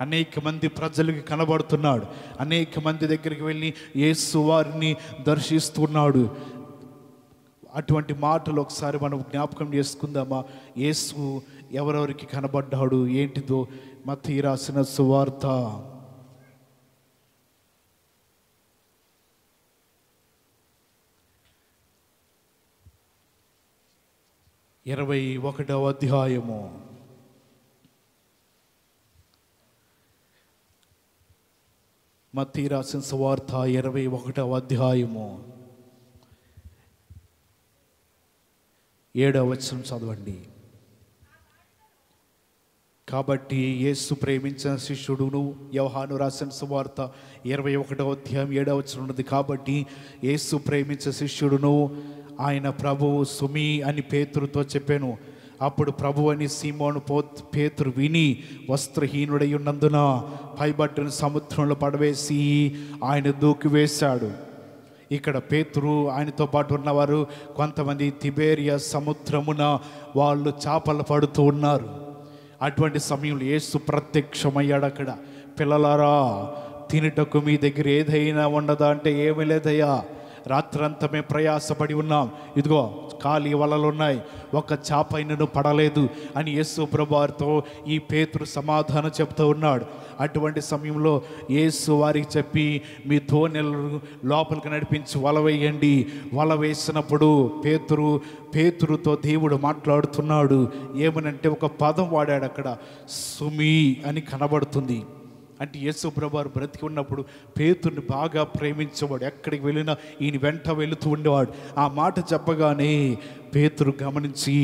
అనేక మంది ప్రజలకి కనబడుతున్నాడు. అనేక మంది దగ్గరికి వెళ్ళి యేసు వారిని దర్శిస్తున్నాడు. అటువంటి మాటలు ఒకసారి మనం జ్ఞాపకం చేసుకుందామా? యేసు ఎవరెవరికి కనబడ్డాడు ఏంటిదో మత్తయి రాసిన సువార్త 21వ అధ్యాయము. మత్తయి రాసిన సువార్త 21వ అధ్యాయము 7వ వచనం చదవండి. కాబట్టి యేసు ప్రేమించిన శిష్యుడును, యోహాను రాసిన సువార్త 21వ అధ్యాయం 7వ వచనం ఉన్నది. కాబట్టి యేసు ప్రేమించిన శిష్యుడును ఆయన ప్రభువు సుమి అని పేతురుతో చెప్పాను. అప్పుడు ప్రభు అని సీమోను పేతురు విని వస్త్రహీనుడై ఉన్నందున పైబట్టను సముద్రంలో పడవేసి ఆయన దూకివేశాడు. ఇక్కడ పేతురు ఆయనతో పాటు ఉన్నవారు కొంతమంది తిబేరియా సముద్రమున వాళ్ళు చేపలు పడుతూ ఉన్నారు. అటువంటి సమయంలో యేసు ప్రత్యక్షమయ్యాడు. అక్కడ పిల్లలారా, తినుటకు మీ దగ్గర ఏదైనా ఉండదా అంటే ఏమీ లేదయ్యా, రాత్రంతా మేము ప్రయాసపడి ఉన్నాం, ఇదిగో ఖాళీ వలలు ఉన్నాయి, ఒక్క చేప అయినను పడలేదు అని యేసు ప్రభువారితో ఈ పేతురు సమాధానం చెప్తూ ఉన్నాడు. అటువంటి సమయంలో యేసు వారికి చెప్పి మీ ధోనిలను లోపలికి నడిపించి వల వేయండి. వల వేసినప్పుడు పేతురుతో దేవుడు మాట్లాడుతున్నాడు. ఏమనంటే ఒక పదం వాడాడు అక్కడ, సుమి అని కనబడుతుంది. అంటే యేసు ప్రభువారు బ్రతికి ఉన్నప్పుడు పేతురుని బాగా ప్రేమించేవాడు. ఎక్కడికి వెళ్ళినా ఈయన వెంట వెళుతూ ఉండేవాడు. ఆ మాట చెప్పగానే పేతురు గమనించి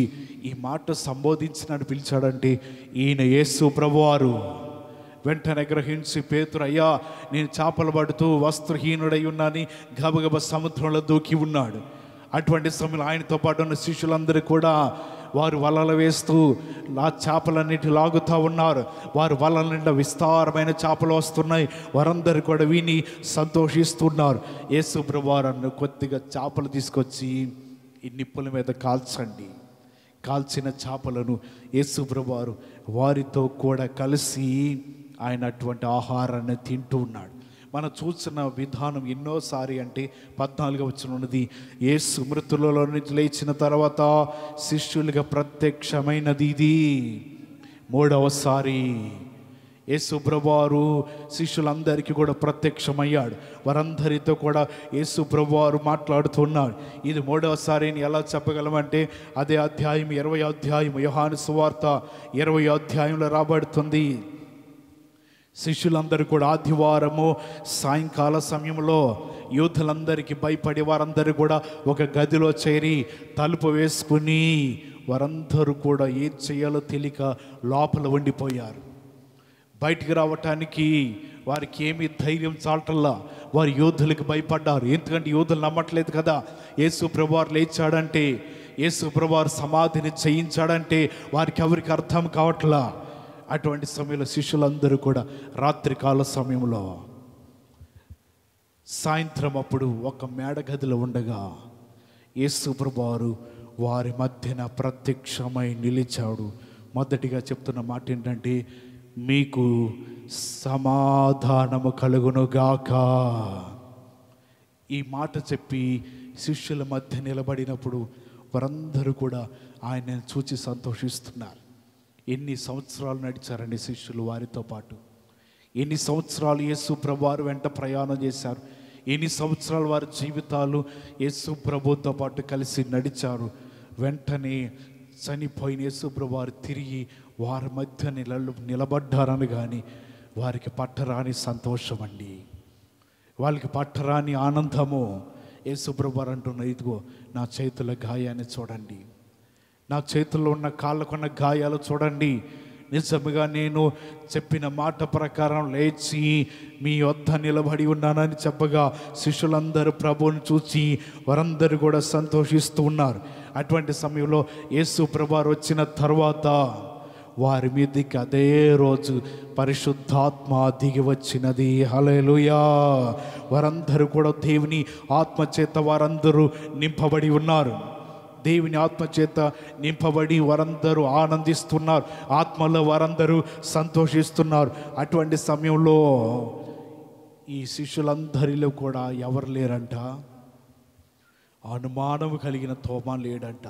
ఈ మాట సంబోధించినట్టు పిలిచాడంటే ఈయన యేసు ప్రభువారు. వెంటనే గ్రహించి పేతురు, అయ్యా నేను చేపలు పడుతూ వస్త్రహీనుడై ఉన్నాని గబగబ సముద్రంలో దూకి ఉన్నాడు. అటువంటి సమయంలో ఆయనతో పాటు ఉన్న శిష్యులందరూ కూడా వారు వలలు వేస్తూ ఆ చేపలన్నిటి లాగుతూ ఉన్నారు. వారు వలల నిండా విస్తారమైన చేపలు వస్తున్నాయి. వారందరూ కూడా విని సంతోషిస్తున్నారు. యేసు ప్రభువారు కొద్దిగా చేపలు తీసుకొచ్చి ఈ నిప్పుల మీద కాల్చండి. కాల్చిన చేపలను యేసు ప్రభువారు వారితో కూడా కలిసి ఆయన అటువంటి ఆహారాన్ని తింటూ ఉన్నాడు. మనం చూసిన విధానం ఎన్నోసారి అంటే 14వ వచనం ఉన్నది, యేసు మృతులలో నుంచి లేచిన తర్వాత శిష్యులుగా ప్రత్యక్షమైనది ఇది 3వసారి. యేసు ప్రభువారు శిష్యులందరికీ కూడా ప్రత్యక్షమయ్యాడు. వారందరితో కూడా యేసు ప్రభువారు మాట్లాడుతున్నాడు. ఇది 3వసారి అని ఎలా చెప్పగలమంటే అదే అధ్యాయం 20వ అధ్యాయం యోహాను సువార్త 20వ అధ్యాయంలో రాబడుతుంది. శిష్యులందరూ కూడా ఆదివారము సాయంకాల సమయంలో యూదులందరికీ భయపడి వారందరూ కూడా ఒక గదిలో చేరి తలుపు వేసుకుని వారందరూ కూడా ఏం చేయాలో తెలియక లోపల ఉండిపోయారు. బయటికి రావటానికి వారికి ఏమీ ధైర్యం చాలటల్లా. వారు యోధులకు భయపడ్డారు. ఎందుకంటే యోధులు నమ్మట్లేదు కదా. యేసు ప్రభువారు లేచాడంటే, యేసు ప్రభువారు సమాధిని జయించాడంటే వారికి ఎవరికి అర్థం కావట్లా. అటువంటి సమయంలో శిష్యులందరూ కూడా రాత్రికాల సమయంలో సాయంత్రం అప్పుడు ఒక మేడగదిలో ఉండగా యేసు ప్రభువారు వారి మధ్యన ప్రత్యక్షమై నిలిచాడు. మొదటిగా చెప్తున్న మాట ఏంటంటే, మీకు సమాధానము కలుగునుగాక. ఈ మాట చెప్పి శిష్యుల మధ్య నిలబడినప్పుడు వారందరూ కూడా ఆయనను చూచి సంతోషిస్తున్నారు. ఎన్ని సంవత్సరాలు నడిచారండి శిష్యులు వారితో పాటు. ఎన్ని సంవత్సరాలు యేసు ప్రభువారు వెంట ప్రయాణం చేశారు. ఎన్ని సంవత్సరాలు వారి జీవితాలు యేసు ప్రభుతో పాటు కలిసి నడిచారు. వెంటనే చనిపోయిన యేసు ప్రభువారు తిరిగి వారి మధ్య నిలబడ్డారని కానీ వారికి పట్టరాని సంతోషం అండి, వాళ్ళకి పట్టరాని ఆనందము. యేసు ప్రభువారు అంటున్నారు, ఇదిగో నా చేతుల గాయాన్ని చూడండి, నా చేతుల్లో ఉన్న కాళ్ళకున్న గాయాలు చూడండి. నిజముగా నేను చెప్పిన మాట ప్రకారం లేచి మీ వద్ద నిలబడి ఉన్నానని చెప్పగా శిష్యులందరూ ప్రభువుని చూసి వారందరూ కూడా సంతోషిస్తూ ఉన్నారు. అటువంటి సమయంలో యేసు ప్రభువారు వచ్చిన తర్వాత వారి మీదకి అదే రోజు పరిశుద్ధాత్మ దిగి వచ్చినది. హల్లెలూయా. వారందరూ కూడా దేవుని ఆత్మచేత వారందరూ నింపబడి ఉన్నారు. దేవుని ఆత్మచేత నింపబడి వారందరూ ఆనందిస్తున్నారు. ఆత్మలో వారందరూ సంతోషిస్తున్నారు. అటువంటి సమయంలో ఈ శిష్యులందరిలో కూడా ఎవరు లేరంట, అనుమానం కలిగిన తోమా లేడంట.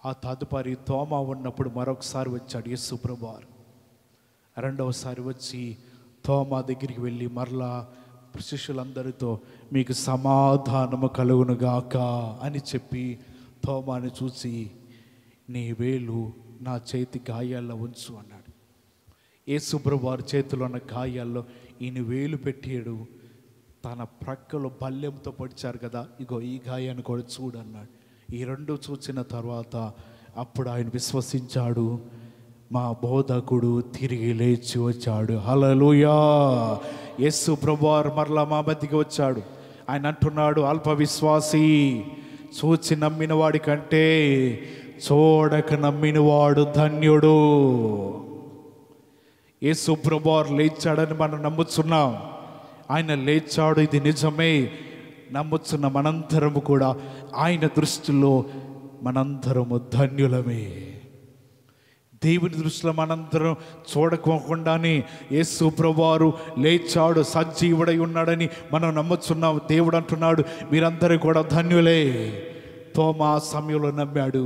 ఆ తదుపరి తోమా ఉన్నప్పుడు మరొకసారి వచ్చాడు యేసు ప్రభువారు. రెండవసారి వచ్చి తోమా దగ్గరికి వెళ్ళి మరలా శిష్యులందరితో మీకు సమాధానము కలుగునుగాక అని చెప్పి తోమాని చూసి నీ వేలు నా చేతి గాయాల్లో ఉంచు అన్నాడు. యేసు ప్రభువారి చేతిలో ఉన్న గాయాల్లో ఈయన వేలు పెట్టాడు. తన ప్రక్కలో బల్లెంతో పొడిచారు కదా, ఇగో ఈ గాయాన్ని కూడా చూడన్నాడు. ఈ రెండు చూసిన తర్వాత అప్పుడు ఆయన విశ్వసించాడు, మా బోధకుడు తిరిగి లేచి వచ్చాడు. హల్లెలూయా. యేసు ప్రభువారు మరలా మా మధ్యకి వచ్చాడు. ఆయన అంటున్నాడు, అల్ప విశ్వాసి, చూచి నమ్మిన వాడి కంటే చూడక నమ్మినవాడు ధన్యుడు. యేసు ప్రభువారు లేచాడని మనం నమ్ముతున్నాం. ఆయన లేచాడు, ఇది నిజమే. నమ్ముతున్న మనందరము కూడా ఆయన దృష్టిలో మనందరము ధన్యులమే. దేవుని దృష్టిలో మనందరం చూడకోకుండానే యేసు ప్రభువారు లేచాడు, సజీవుడై ఉన్నాడని మనం నమ్ముతున్నాం. దేవుడు అంటున్నాడు, మీరందరూ కూడా ధన్యులే. తోమా సమయంలో నమ్మాడు,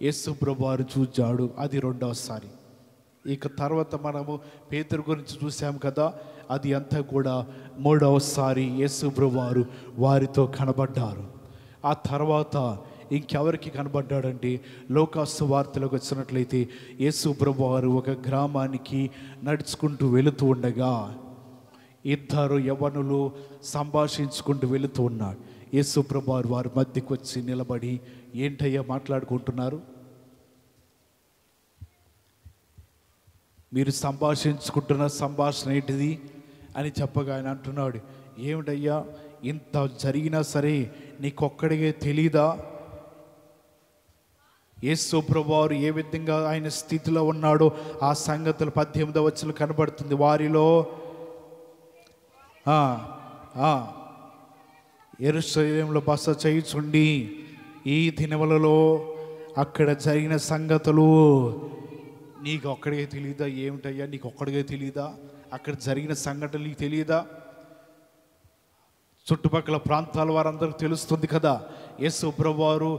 యేసు ప్రభువారు చూచాడు. అది రెండవసారి. ఇక తర్వాత మనము పేతురు గురించి చూసాం కదా, అది అంతా కూడా మూడవసారి యేసు ప్రభువారు వారితో కనబడ్డారు. ఆ తర్వాత ఇంకెవరికి కనబడ్డాడంటే, లోకాసు వార్తలకు వచ్చినట్లయితే యేసు ప్రభువారు ఒక గ్రామానికి నడుచుకుంటూ వెళుతూ ఉండగా ఇద్దరు యవ్వనులు సంభాషించుకుంటూ వెళుతూ ఉన్నాడు. యేసు ప్రభువారు వారి మధ్యకు వచ్చి నిలబడి, ఏంటయ్యా మాట్లాడుకుంటున్నారు, మీరు సంభాషించుకుంటున్న సంభాషణ ఏంటిది అని చెప్పగా ఆయన అంటున్నాడు, ఏమిటయ్యా ఇంత జరిగినా సరే నీకొక్కడికే తెలీదా? యేసు ప్రభువారు ఏ విధంగా ఆయన స్థితిలో ఉన్నాడో ఆ సంగతులు 18వ వచనంలో కనబడుతుంది. వారిలో యెరూషలేములో బస చేయుచుండి ఈ దినములలో అక్కడ జరిగిన సంగతులు నీకు ఒక్కడికే తెలియదా? ఏమిటయ్యా నీకు ఒక్కడికే తెలియదా? అక్కడ జరిగిన సంఘటనలు నీకు తెలియదా? చుట్టుపక్కల ప్రాంతాల వారందరూ తెలుస్తుంది కదా. యేసు ప్రభువారు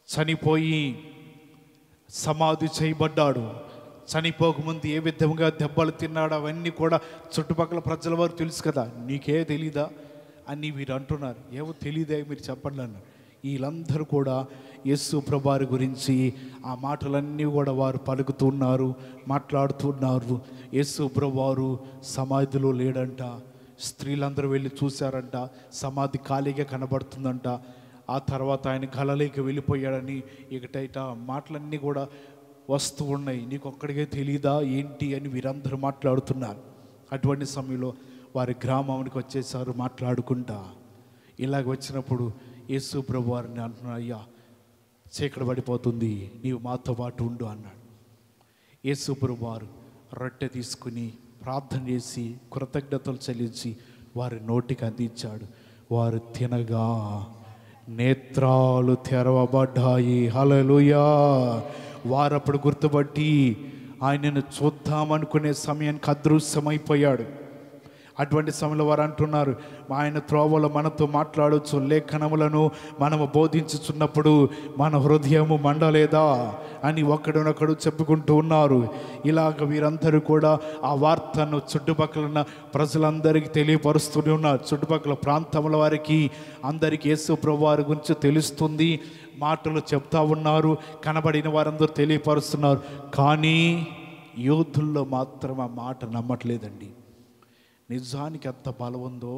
చనిపోయి సమాధి చేయబడ్డాడు. చనిపోకముందు ఏ విధంగా దెబ్బలు తిన్నాడు అవన్నీ కూడా చుట్టుపక్కల ప్రజల వారు తెలుసు కదా. నీకే తెలీదా అని వీరు అంటున్నారు. ఏమో తెలియదే, మీరు చెప్పండి అన్నారు. వీళ్ళందరూ కూడా యేసు ప్రభువారి గురించి ఆ మాటలన్నీ కూడా వారు పలుకుతున్నారు, మాట్లాడుతున్నారు. యేసు ప్రభువారు సమాధిలో లేడంట. స్త్రీలందరూ వెళ్ళి చూశారంట, సమాధి ఖాళీగా కనబడుతుందంట. ఆ తర్వాత ఆయన కలలోకి వెళ్ళిపోయాడని ఇకటైట మాటలన్నీ కూడా వస్తూ ఉన్నాయి. నీకు ఒక్కడికే తెలీదా ఏంటి అని వీరందరూ మాట్లాడుతున్నారు. అటువంటి సమయంలో వారి గ్రామానికి వచ్చేసారు మాట్లాడుకుంటా. ఇలాగ వచ్చినప్పుడు యేసు ప్రభువారిని అంటున్నారు, అయ్యా చీకటి పడిపోతుంది, నీవు మాతో పాటు ఉండు అన్నాడు. యేసు ప్రభువారు రొట్టె తీసుకుని ప్రార్థన చేసి కృతజ్ఞతలు చెల్లించి వారి నోటికి అందించాడు. వారు తినగా నేత్రాలు తెరవబడ్డాయి. హల్లెలూయా. వారప్పుడు గుర్తుపట్టి ఆయనను చూద్దామనుకునే సమయానికి అదృశ్యమైపోయాడు. అటువంటి సమయంలో వారు అంటున్నారు, ఆయన త్రోవలో మనతో మాట్లాడవచ్చు, లేఖనములను మనము బోధించుచున్నప్పుడు మన హృదయము మండలేదా అని ఒకడినొకడు చెప్పుకుంటూ ఉన్నారు. ఇలాగ వీరందరూ కూడా ఆ వార్తను చుట్టుపక్కల ప్రజలందరికీ తెలియపరుస్తూనే ఉన్నారు. చుట్టుపక్కల ప్రాంతముల వారికి అందరికీ యేసు ప్రభువారి గురించి తెలుస్తుంది, మాటలు చెప్తా ఉన్నారు, కనబడిన వారందరూ తెలియపరుస్తున్నారు. కానీ యూదుల్లో మాత్రం ఆ మాట నమ్మట్లేదండి. నిజానికి ఎంత బలం ఉందో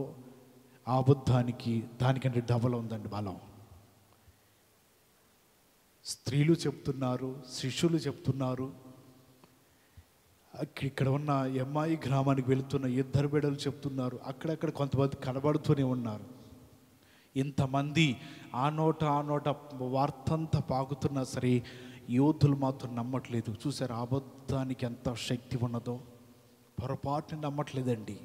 ఆ అబద్ధానికి దానికంటే డబల్ ఉందండి బలం. స్త్రీలు చెప్తున్నారు, శిష్యులు చెప్తున్నారు, ఇక్కడ ఉన్న ఎమ్మాయి గ్రామానికి వెళుతున్న ఇద్దరు బిడ్డలు చెప్తున్నారు, అక్కడక్కడ కొంతమంది కనబడుతూనే ఉన్నారు. ఇంతమంది ఆ నోట వార్తంతా పాకుతున్నా సరే యూదులు మాత్రం నమ్మట్లేదు. చూసారు అబద్ధానికి ఎంత శక్తి ఉన్నదో. పొరపాటుని నమ్మట్లేదండి.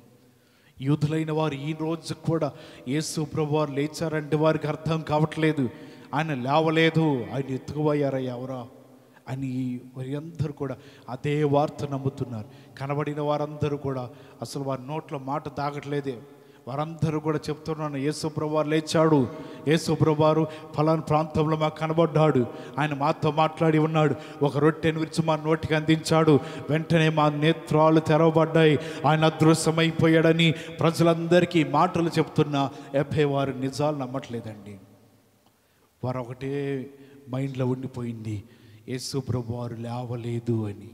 యూదులైన వారు ఈ రోజు కూడా యేసు ప్రభువారు లేచారంటే వారికి అర్థం కావట్లేదు. ఆయన లేవలేదు, ఆయన ఎత్తుకుపోయారా ఎవరా అని వారందరూ కూడా అదే వార్త నమ్ముతున్నారు. కనబడిన వారందరూ కూడా అసలు వారి నోట్లో మాట తాగట్లేదే. వారందరూ కూడా చెప్తున్నాను, యేసు ప్రభువారు లేచాడు, యేసు ప్రభువారు ఫలానా ప్రాంతంలో మాకు కనబడ్డాడు, ఆయన మాతో మాట్లాడి ఉన్నాడు, ఒక రొట్టెను విరిచి మా నోటికి అందించాడు, వెంటనే మా నేత్రాలు తెరవబడ్డాయి, ఆయన అదృశ్యమైపోయాడని ప్రజలందరికీ మాటలు చెప్తున్నా వారు నిజాలు నమ్మట్లేదండి. వారు ఒకటే మైండ్లో ఉండిపోయింది, యేసు ప్రభువారు లేవలేదు అని.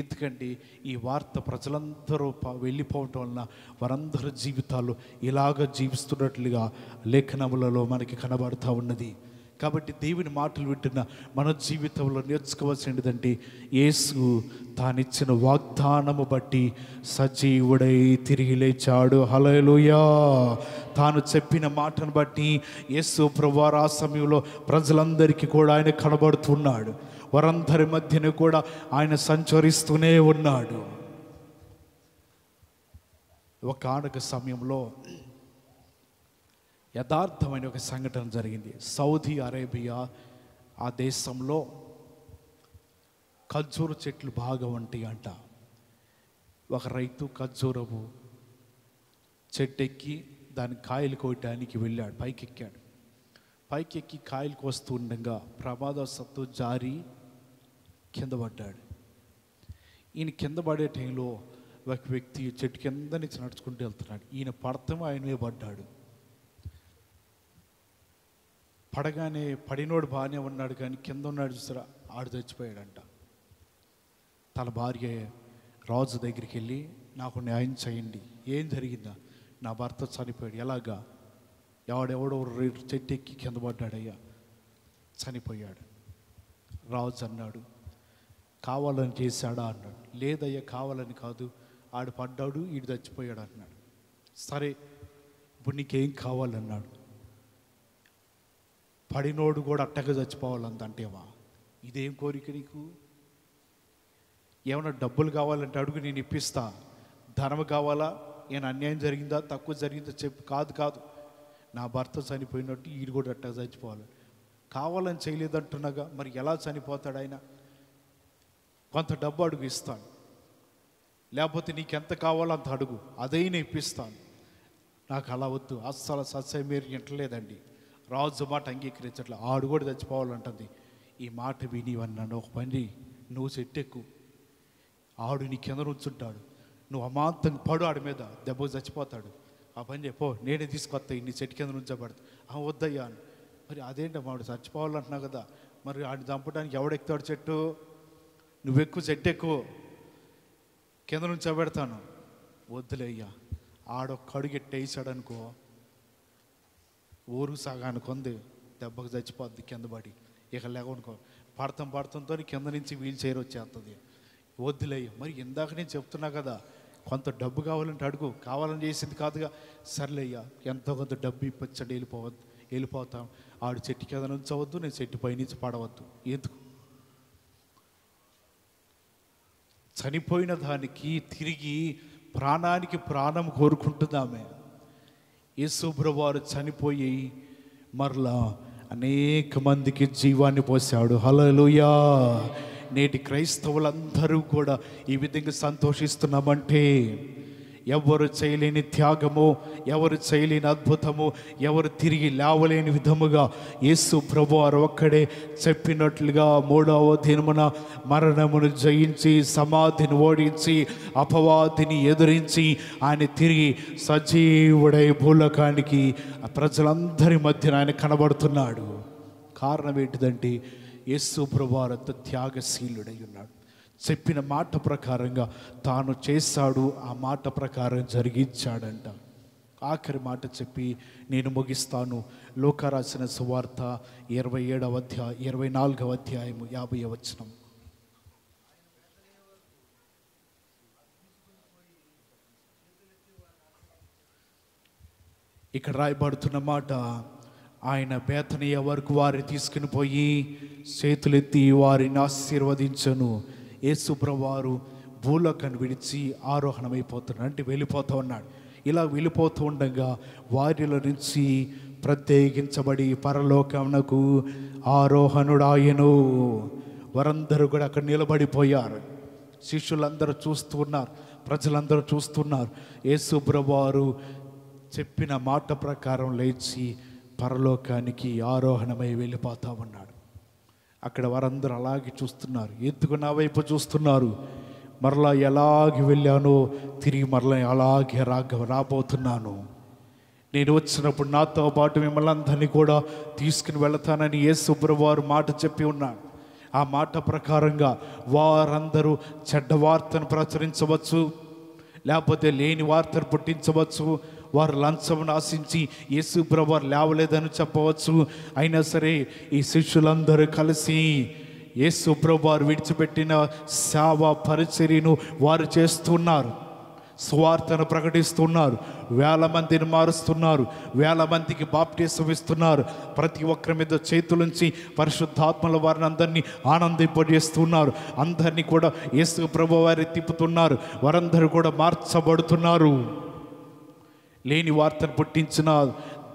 ఎందుకంటే ఈ వార్త ప్రజలందరూ వెళ్ళిపోవటం వలన వారందరి జీవితాలు ఇలాగ జీవిస్తున్నట్లుగా లేఖనములలో మనకి కనబడుతూ ఉన్నది. కాబట్టి దేవుని మాటలు వింటున్న మన జీవితంలో నేర్చుకోవాల్సింది యేసు తానిచ్చిన వాగ్దానము బట్టి సజీవుడై తిరిగి లేచాడు. హల్లెలూయా. తాను చెప్పిన మాటను బట్టి యేసు ప్రభువారు ఆ సమయంలో ప్రజలందరికీ కూడా ఆయన కనబడుతున్నాడు. వారందరి మధ్యన కూడా ఆయన సంచరిస్తూనే ఉన్నాడు. ఒకానొక సమయంలో యథార్థమైన ఒక సంఘటన జరిగింది. సౌదీ అరేబియా ఆ దేశంలో ఖర్జూర చెట్లు బాగా ఉంటాయి అంట. ఒక రైతు ఖర్జూరపు చెట్టు ఎక్కి దాని కాయలు కోయటానికి వెళ్ళాడు. పైకెక్కాడు. పైకెక్కి కాయలు కోస్తూ ఉండగా ప్రమాదవశాత్తు జారి కింద పడ్డాడు. ఈయన కింద పడే టైంలో ఒక వ్యక్తి చెట్టు కింద నుంచి నడుచుకుంటూ వెళ్తున్నాడు. ఈయన పడతాం ఆయనే పడ్డాడు. పడగానే పడినోడు బాగానే ఉన్నాడు, కానీ కింద ఉన్నాడు చూసారా, ఆడు చచ్చిపోయాడంట. తన భార్య రాజు దగ్గరికి వెళ్ళి, నాకు న్యాయం చేయండి, ఏం జరిగిందా, నా భర్త చనిపోయాడు. ఎలాగా, ఎవడెవడో చెట్టు ఎక్కి కింద పడ్డాడయ్యా, చనిపోయాడు. రాజు అన్నాడు, కావాలని చేశాడా అన్నాడు. లేదయ్యా కావాలని కాదు, ఆడు పడ్డాడు, ఈడు చచ్చిపోయాడు అన్నాడు. సరే ఇప్పుడు నీకేం కావాలన్నాడు. పడినోడు కూడా అట్టగా చచ్చిపోవాలంటేవా, ఇదేం కోరిక నీకు? ఏమన్నా డబ్బులు కావాలంటే అడుగు, నేను ఇప్పిస్తా. ధనం కావాలా, ఏమైనా అన్యాయం జరిగిందా, తక్కువ జరిగిందా చెప్పు. కాదు, నా భర్త చనిపోయినట్టు ఈడు కూడా అట్టగా చచ్చిపోవాలి. కావాలని చేయలేదంటున్నాగా, మరి ఎలా చనిపోతాడు ఆయన? కొంత డబ్బు అడుగు, ఇస్తాను. లేకపోతే నీకెంత కావాలో అంత అడుగు, అదైనా ఇప్పిస్తాను. నాకు అలా వద్దు, అస్సలు సత్యం మీరు వింటలేదండి. రాజు మాట అంగీకరించట్లే, ఆడు కూడా చచ్చిపోవాలంటుంది. ఈ మాట వినివన్నాను, ఒక పని, నువ్వు చెట్టెక్కు, ఆడు నీ కింద ఉంచుంటాడు, నువ్వు అమాంతంగా పడు, ఆడి మీద దెబ్బకు చచ్చిపోతాడు. ఆ పని చెప్పో, నేనే తీసుకొస్తా, నీ చెట్టు కింద ఉంచబడతా. వద్దయ్యా అని మరి అదేంటమ్మా వాడు చచ్చిపోవాలంటున్నావు కదా, మరి వాడిని చంపడానికి ఎవడెక్కుతాడు చెట్టు? నువ్వెక్కువ, చెట్టు ఎక్కువ, కింద నుంచి పెడతాను. వద్దులేయ్యా, ఆడొక్క అడుగు ఎట్టేసాడనుకో ఊరు సగానికి ఉంది, దెబ్బకు చచ్చిపోద్ది కింద పడి. ఇక లేవనుకో పడతంతో కింద నుంచి వీల్ చైర్ వచ్చేస్తుంది. వద్దులేయ్యా. మరి ఇందాక నేను చెప్తున్నా కదా, కొంత డబ్బు కావాలంటే అడుగు, కావాలని చేసింది కాదుగా. సర్లేయ్యా, ఎంతో కొంత డబ్బు ఇప్పచ్చండి, వెళ్ళిపోతాం. ఆడు చెట్టు కింద నుంచి అవద్దు, నేను చెట్టు పైనుంచి పడవద్దు. ఎందుకు? చనిపోయిన దానికి తిరిగి ప్రాణానికి ప్రాణం కోరుకుంటుంది ఆమె. యేసు ప్రభువారు చనిపోయి మరలా అనేక మందికి జీవాన్ని పోసాడు. హల్లెలూయా. నేటి క్రైస్తవులందరూ కూడా ఈ విధంగా సంతోషిస్తున్నామంటే ఎవరు చేయలేని త్యాగము, ఎవరు చేయలేని అద్భుతము, ఎవరు తిరిగి లేవలేని విధముగా యేసు ప్రభువారు ఒక్కడే చెప్పినట్లుగా 3వ దినమున మరణమును జయించి, సమాధిని ఓడించి, అపవాదిని ఎదిరించి ఆయన తిరిగి సజీవుడై భూలోకానికి ప్రజలందరి మధ్యన ఆయన కనబడుతున్నాడు. కారణం ఏంటిదంటే యేసు ప్రభువారు అంత త్యాగశీలుడై ఉన్నాడు. చెప్పిన మాట ప్రకారంగా తాను చేశాడు, ఆ మాట ప్రకారం జరిగించాడంట. ఆఖరి మాట చెప్పి నేను ముగిస్తాను. లూకా రాసిన సువార్త 27వ అధ్యాయం 24వ అధ్యాయము 50వ వచనం. ఇక్కడ రాయబడుతున్న మాట, ఆయన బేతనియ వరకు వారిని తీసుకుని పోయి చేతులెత్తి వారిని ఆశీర్వదించను. యేసు ప్రభువారు భూలోకాన్ని విడిచి ఆరోహణమైపోతున్నాడు, అంటే వెళ్ళిపోతూ ఉన్నాడు. ఇలా వెళ్ళిపోతూ ఉండగా వారిలో నుంచి ప్రత్యేకించబడి పరలోకమునకు ఆరోహణుడాయను. వారందరూ కూడా అక్కడ నిలబడిపోయారు. శిష్యులందరూ చూస్తూ ఉన్నారు, ప్రజలందరూ చూస్తున్నారు. యేసు ప్రభువారు చెప్పిన మాట ప్రకారం లేచి పరలోకానికి ఆరోహణమై వెళ్ళిపోతా ఉన్నాడు. అక్కడ వారందరూ అలాగే చూస్తున్నారు, ఎందుకు నా వైపు చూస్తున్నారు? మరలా ఎలాగే వెళ్ళానో తిరిగి మరలా అలాగే రాబోతున్నాను. నేను వచ్చినప్పుడు నాతో పాటు మిమ్మల్ని అందరినీ కూడా తీసుకుని వెళతానని యేసు ప్రభువారు మాట చెప్పి ఉన్నాడు. ఆ మాట ప్రకారంగా వారందరూ చెడ్డ వార్తను ప్రచురించవచ్చు, లేకపోతే లేని వార్తను పుట్టించవచ్చు, వారు లంచమును ఆశించి యేసు ప్రభువారు లేవలేదని చెప్పవచ్చు. అయినా సరే ఈ శిష్యులందరూ కలిసి యేసు ప్రభువారు విడిచిపెట్టిన సేవ పరిచర్యను వారు చేస్తున్నారు. సువార్తను ప్రకటిస్తున్నారు, వేల మందిని మారుస్తున్నారు, వేల మందికి బాప్టిజం ఇస్తున్నారు. ప్రతి ఒక్కరి మీద చేతులుంచి పరిశుద్ధాత్మల వారిని అందరినీ ఆనందింపజేస్తున్నారు. అందరినీ కూడా యేసు ప్రభువారు తిప్పుతున్నారు. వారందరూ కూడా మార్చబడుతున్నారు. లేని వార్తను పుట్టించిన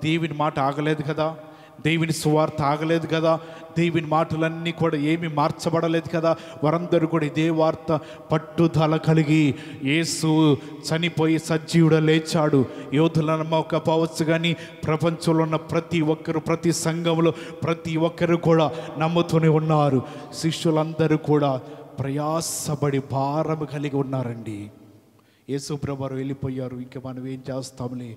దేవుని మాట ఆగలేదు కదా, దేవుని సువార్త ఆగలేదు కదా, దేవుని మాటలన్నీ కూడా ఏమీ మార్చబడలేదు కదా. వారందరూ కూడా ఇదే వార్త పట్టుదల కలిగి యేసు చనిపోయి సజీవుడు లేచాడు, యోధుల నమ్మకపోవచ్చు కానీ ప్రపంచంలో ఉన్న ప్రతి ఒక్కరు, ప్రతి సంఘంలో ప్రతి ఒక్కరు కూడా నమ్ముతూనే ఉన్నారు. శిష్యులందరూ కూడా ప్రయాసపడి భారం కలిగి ఉన్నారండి. యేసు ప్రభువారు వెళ్ళిపోయారు, ఇంకా మనం ఏం చేస్తాంలే,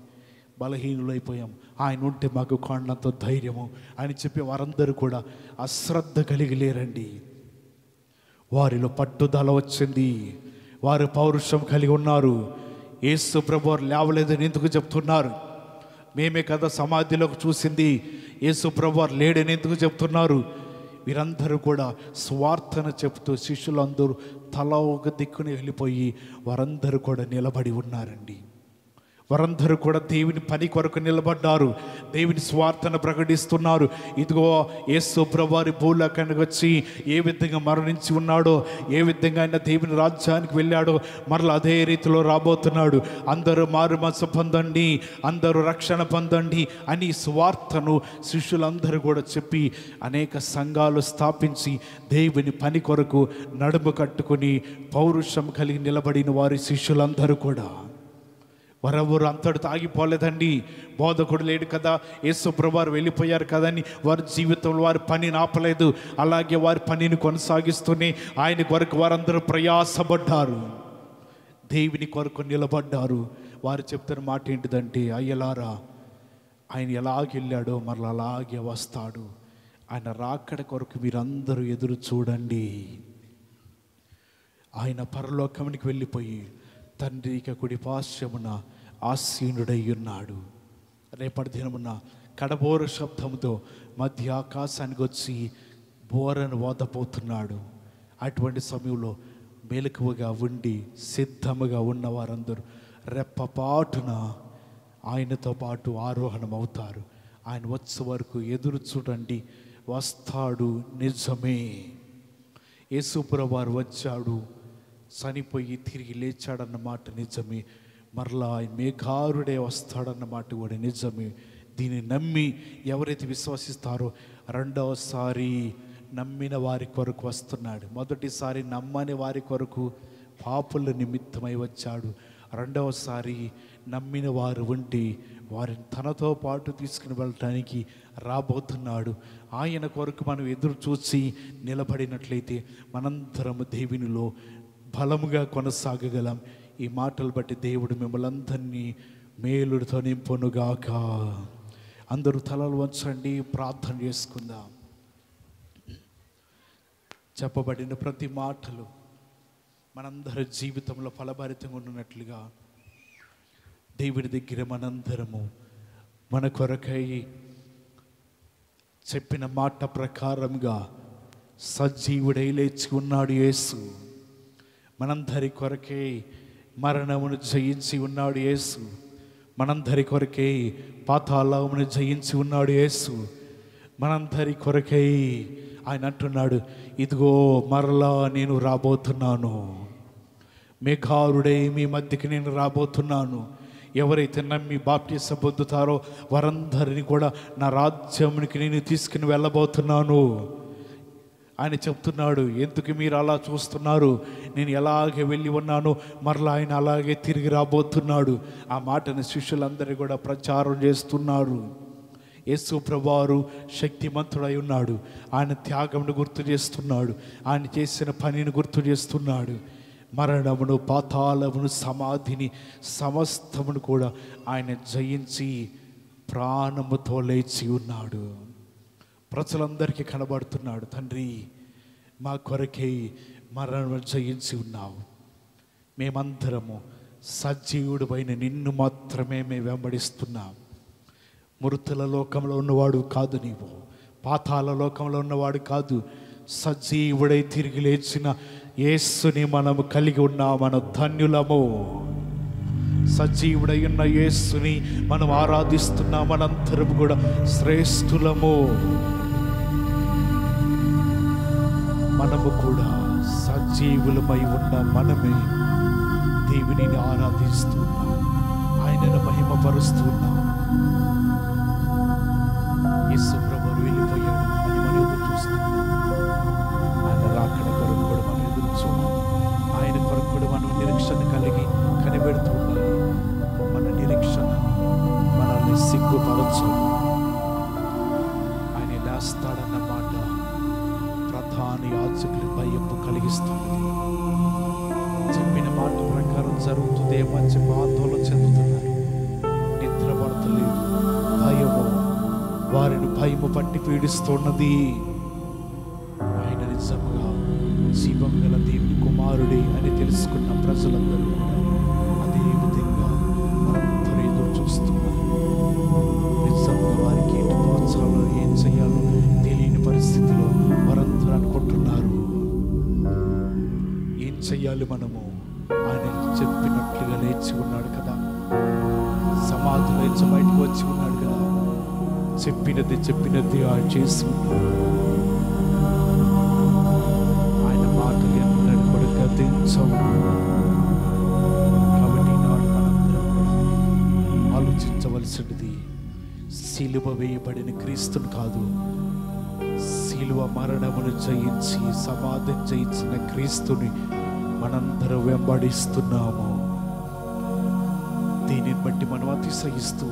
బలహీనులైపోయాం, ఆయన ఉంటే మాకు కొండంత ధైర్యము అని చెప్పి వారందరూ కూడా అశ్రద్ధ కలిగి లేరండి. వారిలో పట్టుదల వచ్చింది, వారు పౌరుషం కలిగి ఉన్నారు. యేసు ప్రభువారు లేవలేదని ఎందుకు చెప్తున్నారు? మేమే కదా సమాధిలోకి చూసింది, యేసు ప్రభువారు లేడని ఎందుకు చెప్తున్నారు? వీరందరూ కూడా స్వార్థన చెప్తూ శిష్యులందరూ తల ఒక దిక్కుని వెళ్ళిపోయి వారందరూ కూడా నిలబడి ఉన్నారండి. వారందరూ కూడా దేవుని పని కొరకు నిలబడ్డారు, దేవుని స్వార్థను ప్రకటిస్తున్నారు. ఇదిగో యేసు ప్రభువారు భూలోకానికి వచ్చి ఏ విధంగా మరణించి ఉన్నాడో, ఏ విధంగా ఆయన దేవుని రాజ్యానికి వెళ్ళాడో మరలా అదే రీతిలో రాబోతున్నాడు. అందరూ మారు మనసు పొందండి, అందరూ రక్షణ పొందండి అని స్వార్థను శిష్యులందరూ కూడా చెప్పి అనేక సంఘాలు స్థాపించి దేవుని పని కొరకు నడుము కట్టుకుని పౌరుషం కలిగి నిలబడిన వారి శిష్యులందరూ కూడా వారెవరు అంతటితో ఆగిపోలేదండి. బోధకుడు లేడు కదా, యేసు ప్రభువారు వెళ్ళిపోయారు కదని వారి జీవితంలో వారి పనిని ఆపలేదు. అలాగే వారి పనిని కొనసాగిస్తూనే ఆయన కొరకు వారందరూ ప్రయాసపడ్డారు, దేవుని కొరకు నిలబడ్డారు. వారు చెప్తున్న మాట ఏంటిదంటే, అయ్యలారా ఆయన ఎలాగెళ్ళాడో మరలా అలాగే వస్తాడు. ఆయన రాకడ కొరకు మీరందరూ ఎదురు చూడండి. ఆయన పరలోకమునికి వెళ్ళిపోయి తండ్రి కుడి పార్శ్వమున ఆసీనుడై ఉన్నాడు. రేపటి దినమున కడబోర శబ్దముతో మధ్య ఆకాశానికి వచ్చి బోరను ఓదపోతున్నాడు. అటువంటి సమయంలో మెలకువగా ఉండి సిద్ధముగా ఉన్న వారందరూ రెప్పపాటున ఆయనతో పాటు ఆరోహణం అవుతారు. ఆయన వచ్చే వరకు ఎదురు చూడండి. వస్తాడు, నిజమే. యేసుప్రభువు వారు వచ్చాడు, చనిపోయి తిరిగి లేచాడన్నమాట నిజమే. మరలా మేఘారుడే వస్తాడన్నమాట కూడా నిజమే. దీన్ని నమ్మి ఎవరైతే విశ్వసిస్తారో రెండవసారి నమ్మిన వారి కొరకు వస్తున్నాడు. మొదటిసారి నమ్మని వారి కొరకు పాపుల నిమిత్తమై వచ్చాడు. రెండవసారి నమ్మిన వారు ఉండి వారిని తనతో పాటు తీసుకుని వెళ్ళటానికి రాబోతున్నాడు. ఆయన కొరకు మనం ఎదురు చూసి నిలబడినట్లయితే మనందరము దేవునిలో బలముగా కొనసాగగలం. ఈ మాటలు బట్టి దేవుడు మిమ్మల్ని అందరినీ మేలుతో నింపునుగాక. అందరూ తలలు వంచండి, ప్రార్థన చేసుకుందాం. చెప్పబడిన ప్రతి మాటలు మనందరి జీవితంలో ఫలభరితంగా ఉన్నట్లుగా దేవుడి దగ్గర మనందరము మన కొరకై చెప్పిన మాట ప్రకారంగా సజీవుడై లేచి ఉన్నాడు యేసు. మనందరి కొరకై మరణమును జయించి ఉన్నాడు యేసు. మనందరి కొరకై పాతాళమును జయించి ఉన్నాడు యేసు. మనందరి కొరకై ఆయన అంటున్నాడు, ఇదిగో మరలా నేను రాబోతున్నాను, మేఘారుడై మీ మధ్యకి నేను రాబోతున్నాను. ఎవరైతే నమ్మి బాప్టిసం పొందుతారో వారందరినీ కూడా నా రాజ్యానికి నేను తీసుకుని వెళ్ళబోతున్నాను ఆయన చెప్తున్నాడు. ఎందుకు మీరు అలా చూస్తున్నారు? నేను ఎలాగే వెళ్ళి ఉన్నాను, మరలా ఆయన అలాగే తిరిగి రాబోతున్నాడు. ఆ మాటని శిష్యులందరూ కూడా ప్రచారం చేస్తున్నారు. యేసు ప్రభువారు శక్తిమంతుడై ఉన్నాడు. ఆయన త్యాగమును గుర్తు చేస్తున్నాడు. ఆయన చేసిన పనిని గుర్తు చేస్తున్నాడు. మరణమును, పాతాళమును, సమాధిని, సమస్తమును కూడా ఆయన జయించి ప్రాణముతో లేచి ఉన్నాడు. ప్రజలందరికీ కనబడుతున్నాడు. తండ్రి, మా కొరకై మరణము జయించి ఉన్నావు. మేమందరము సజీవుడు పైన నిన్ను మాత్రమే మేము వెంబడిస్తున్నాం. మృతుల లోకంలో ఉన్నవాడు కాదు నీవు, పాతాళ లోకంలో ఉన్నవాడు కాదు. సజీవుడై తిరిగి లేచిన యేసుని మనము కలిగి ఉన్నాం. మన ధన్యులము. సజీవుడై ఉన్న యేసుని మనం ఆరాధిస్తున్నాం. మనందరం కూడా శ్రేష్ఠులము. మనము కూడా సజీవులమై ఉన్న మనమే దేవునిని ఆరాధిస్తున్నాం, ఆయనను మహిమపరుస్తున్నాం. యేసు ప్రభువు వెళ్ళిపోయాడు అని మనం ఎదురు చూస్తున్నాం. ఆయన రాకడ కొరకు కూడా మనం ఎదురు చూడాలి. ఆయన కొరకు కూడా మనం నిరీక్షణ కలిగి కనిపెడుతుండాలి. మన నిరీక్షణ మనల్ని సిగ్గుపరచు. ఆయన లేస్తాడన్న మాట ప్రధాన యాజకులు భయం కలిగిస్తుంది. చెప్పిన మాట ప్రకారం జరుగుతుంది. మంచి బాధలు చెందుతున్నారు, నిద్ర పడతలేదు. భయము వారిని భయము పట్టి పీడిస్తున్నది. ఆయన నిజంగా జీవం గల దేవుని కుమారుడే అని తెలుసుకున్న ప్రజలందరూ కూడా అదే విధంగా మనందరూ ఎదురు చూస్తున్నారు. నిజంగా వారికి ఏంటి తోచాలో, ఏం చేయాలో తెలియని పరిస్థితిలో వారందరూ అనుకుంటున్నారు. ఏం చెయ్యాలి మనము? ఆయన చెప్పినట్లుగా లేచి ఉన్నాడు కదా, సమాధి లేచి బయటకు వచ్చి ఉన్నాడు కదా. చెప్పినది ఆయన చేసి ఉన్నాడు. ఆయన మాటలు ఎన్నడూ కూడా గతించవు. కాబట్టి నాడు మనందరం కూడా ఆలోచించవలసినది సిలువ వేయబడిన క్రీస్తుని కాదు, సిలువ మరణమును జయించి సమాధిని జయించిన క్రీస్తుని మనందరం వెంబడిస్తున్నాము. దీనిని బట్టి మనం అతిశయిస్తూ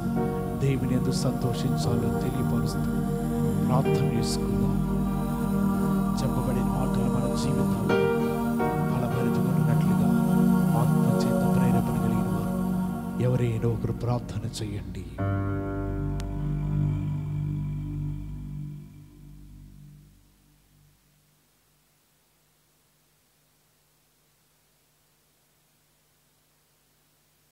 దేవుని ఎందుకు సంతోషించాలని తెలియపరుస్తూ ప్రార్థన చేసుకుందాం. చెప్పబడిన మాటలు మన జీవితాల్లో ఫలభరితంగా ఉన్నట్లుగా ఆత్మచేత ప్రేరేపణ కలిగిన వారు ఎవరైనా ఒకరు ప్రార్థన చేయండి.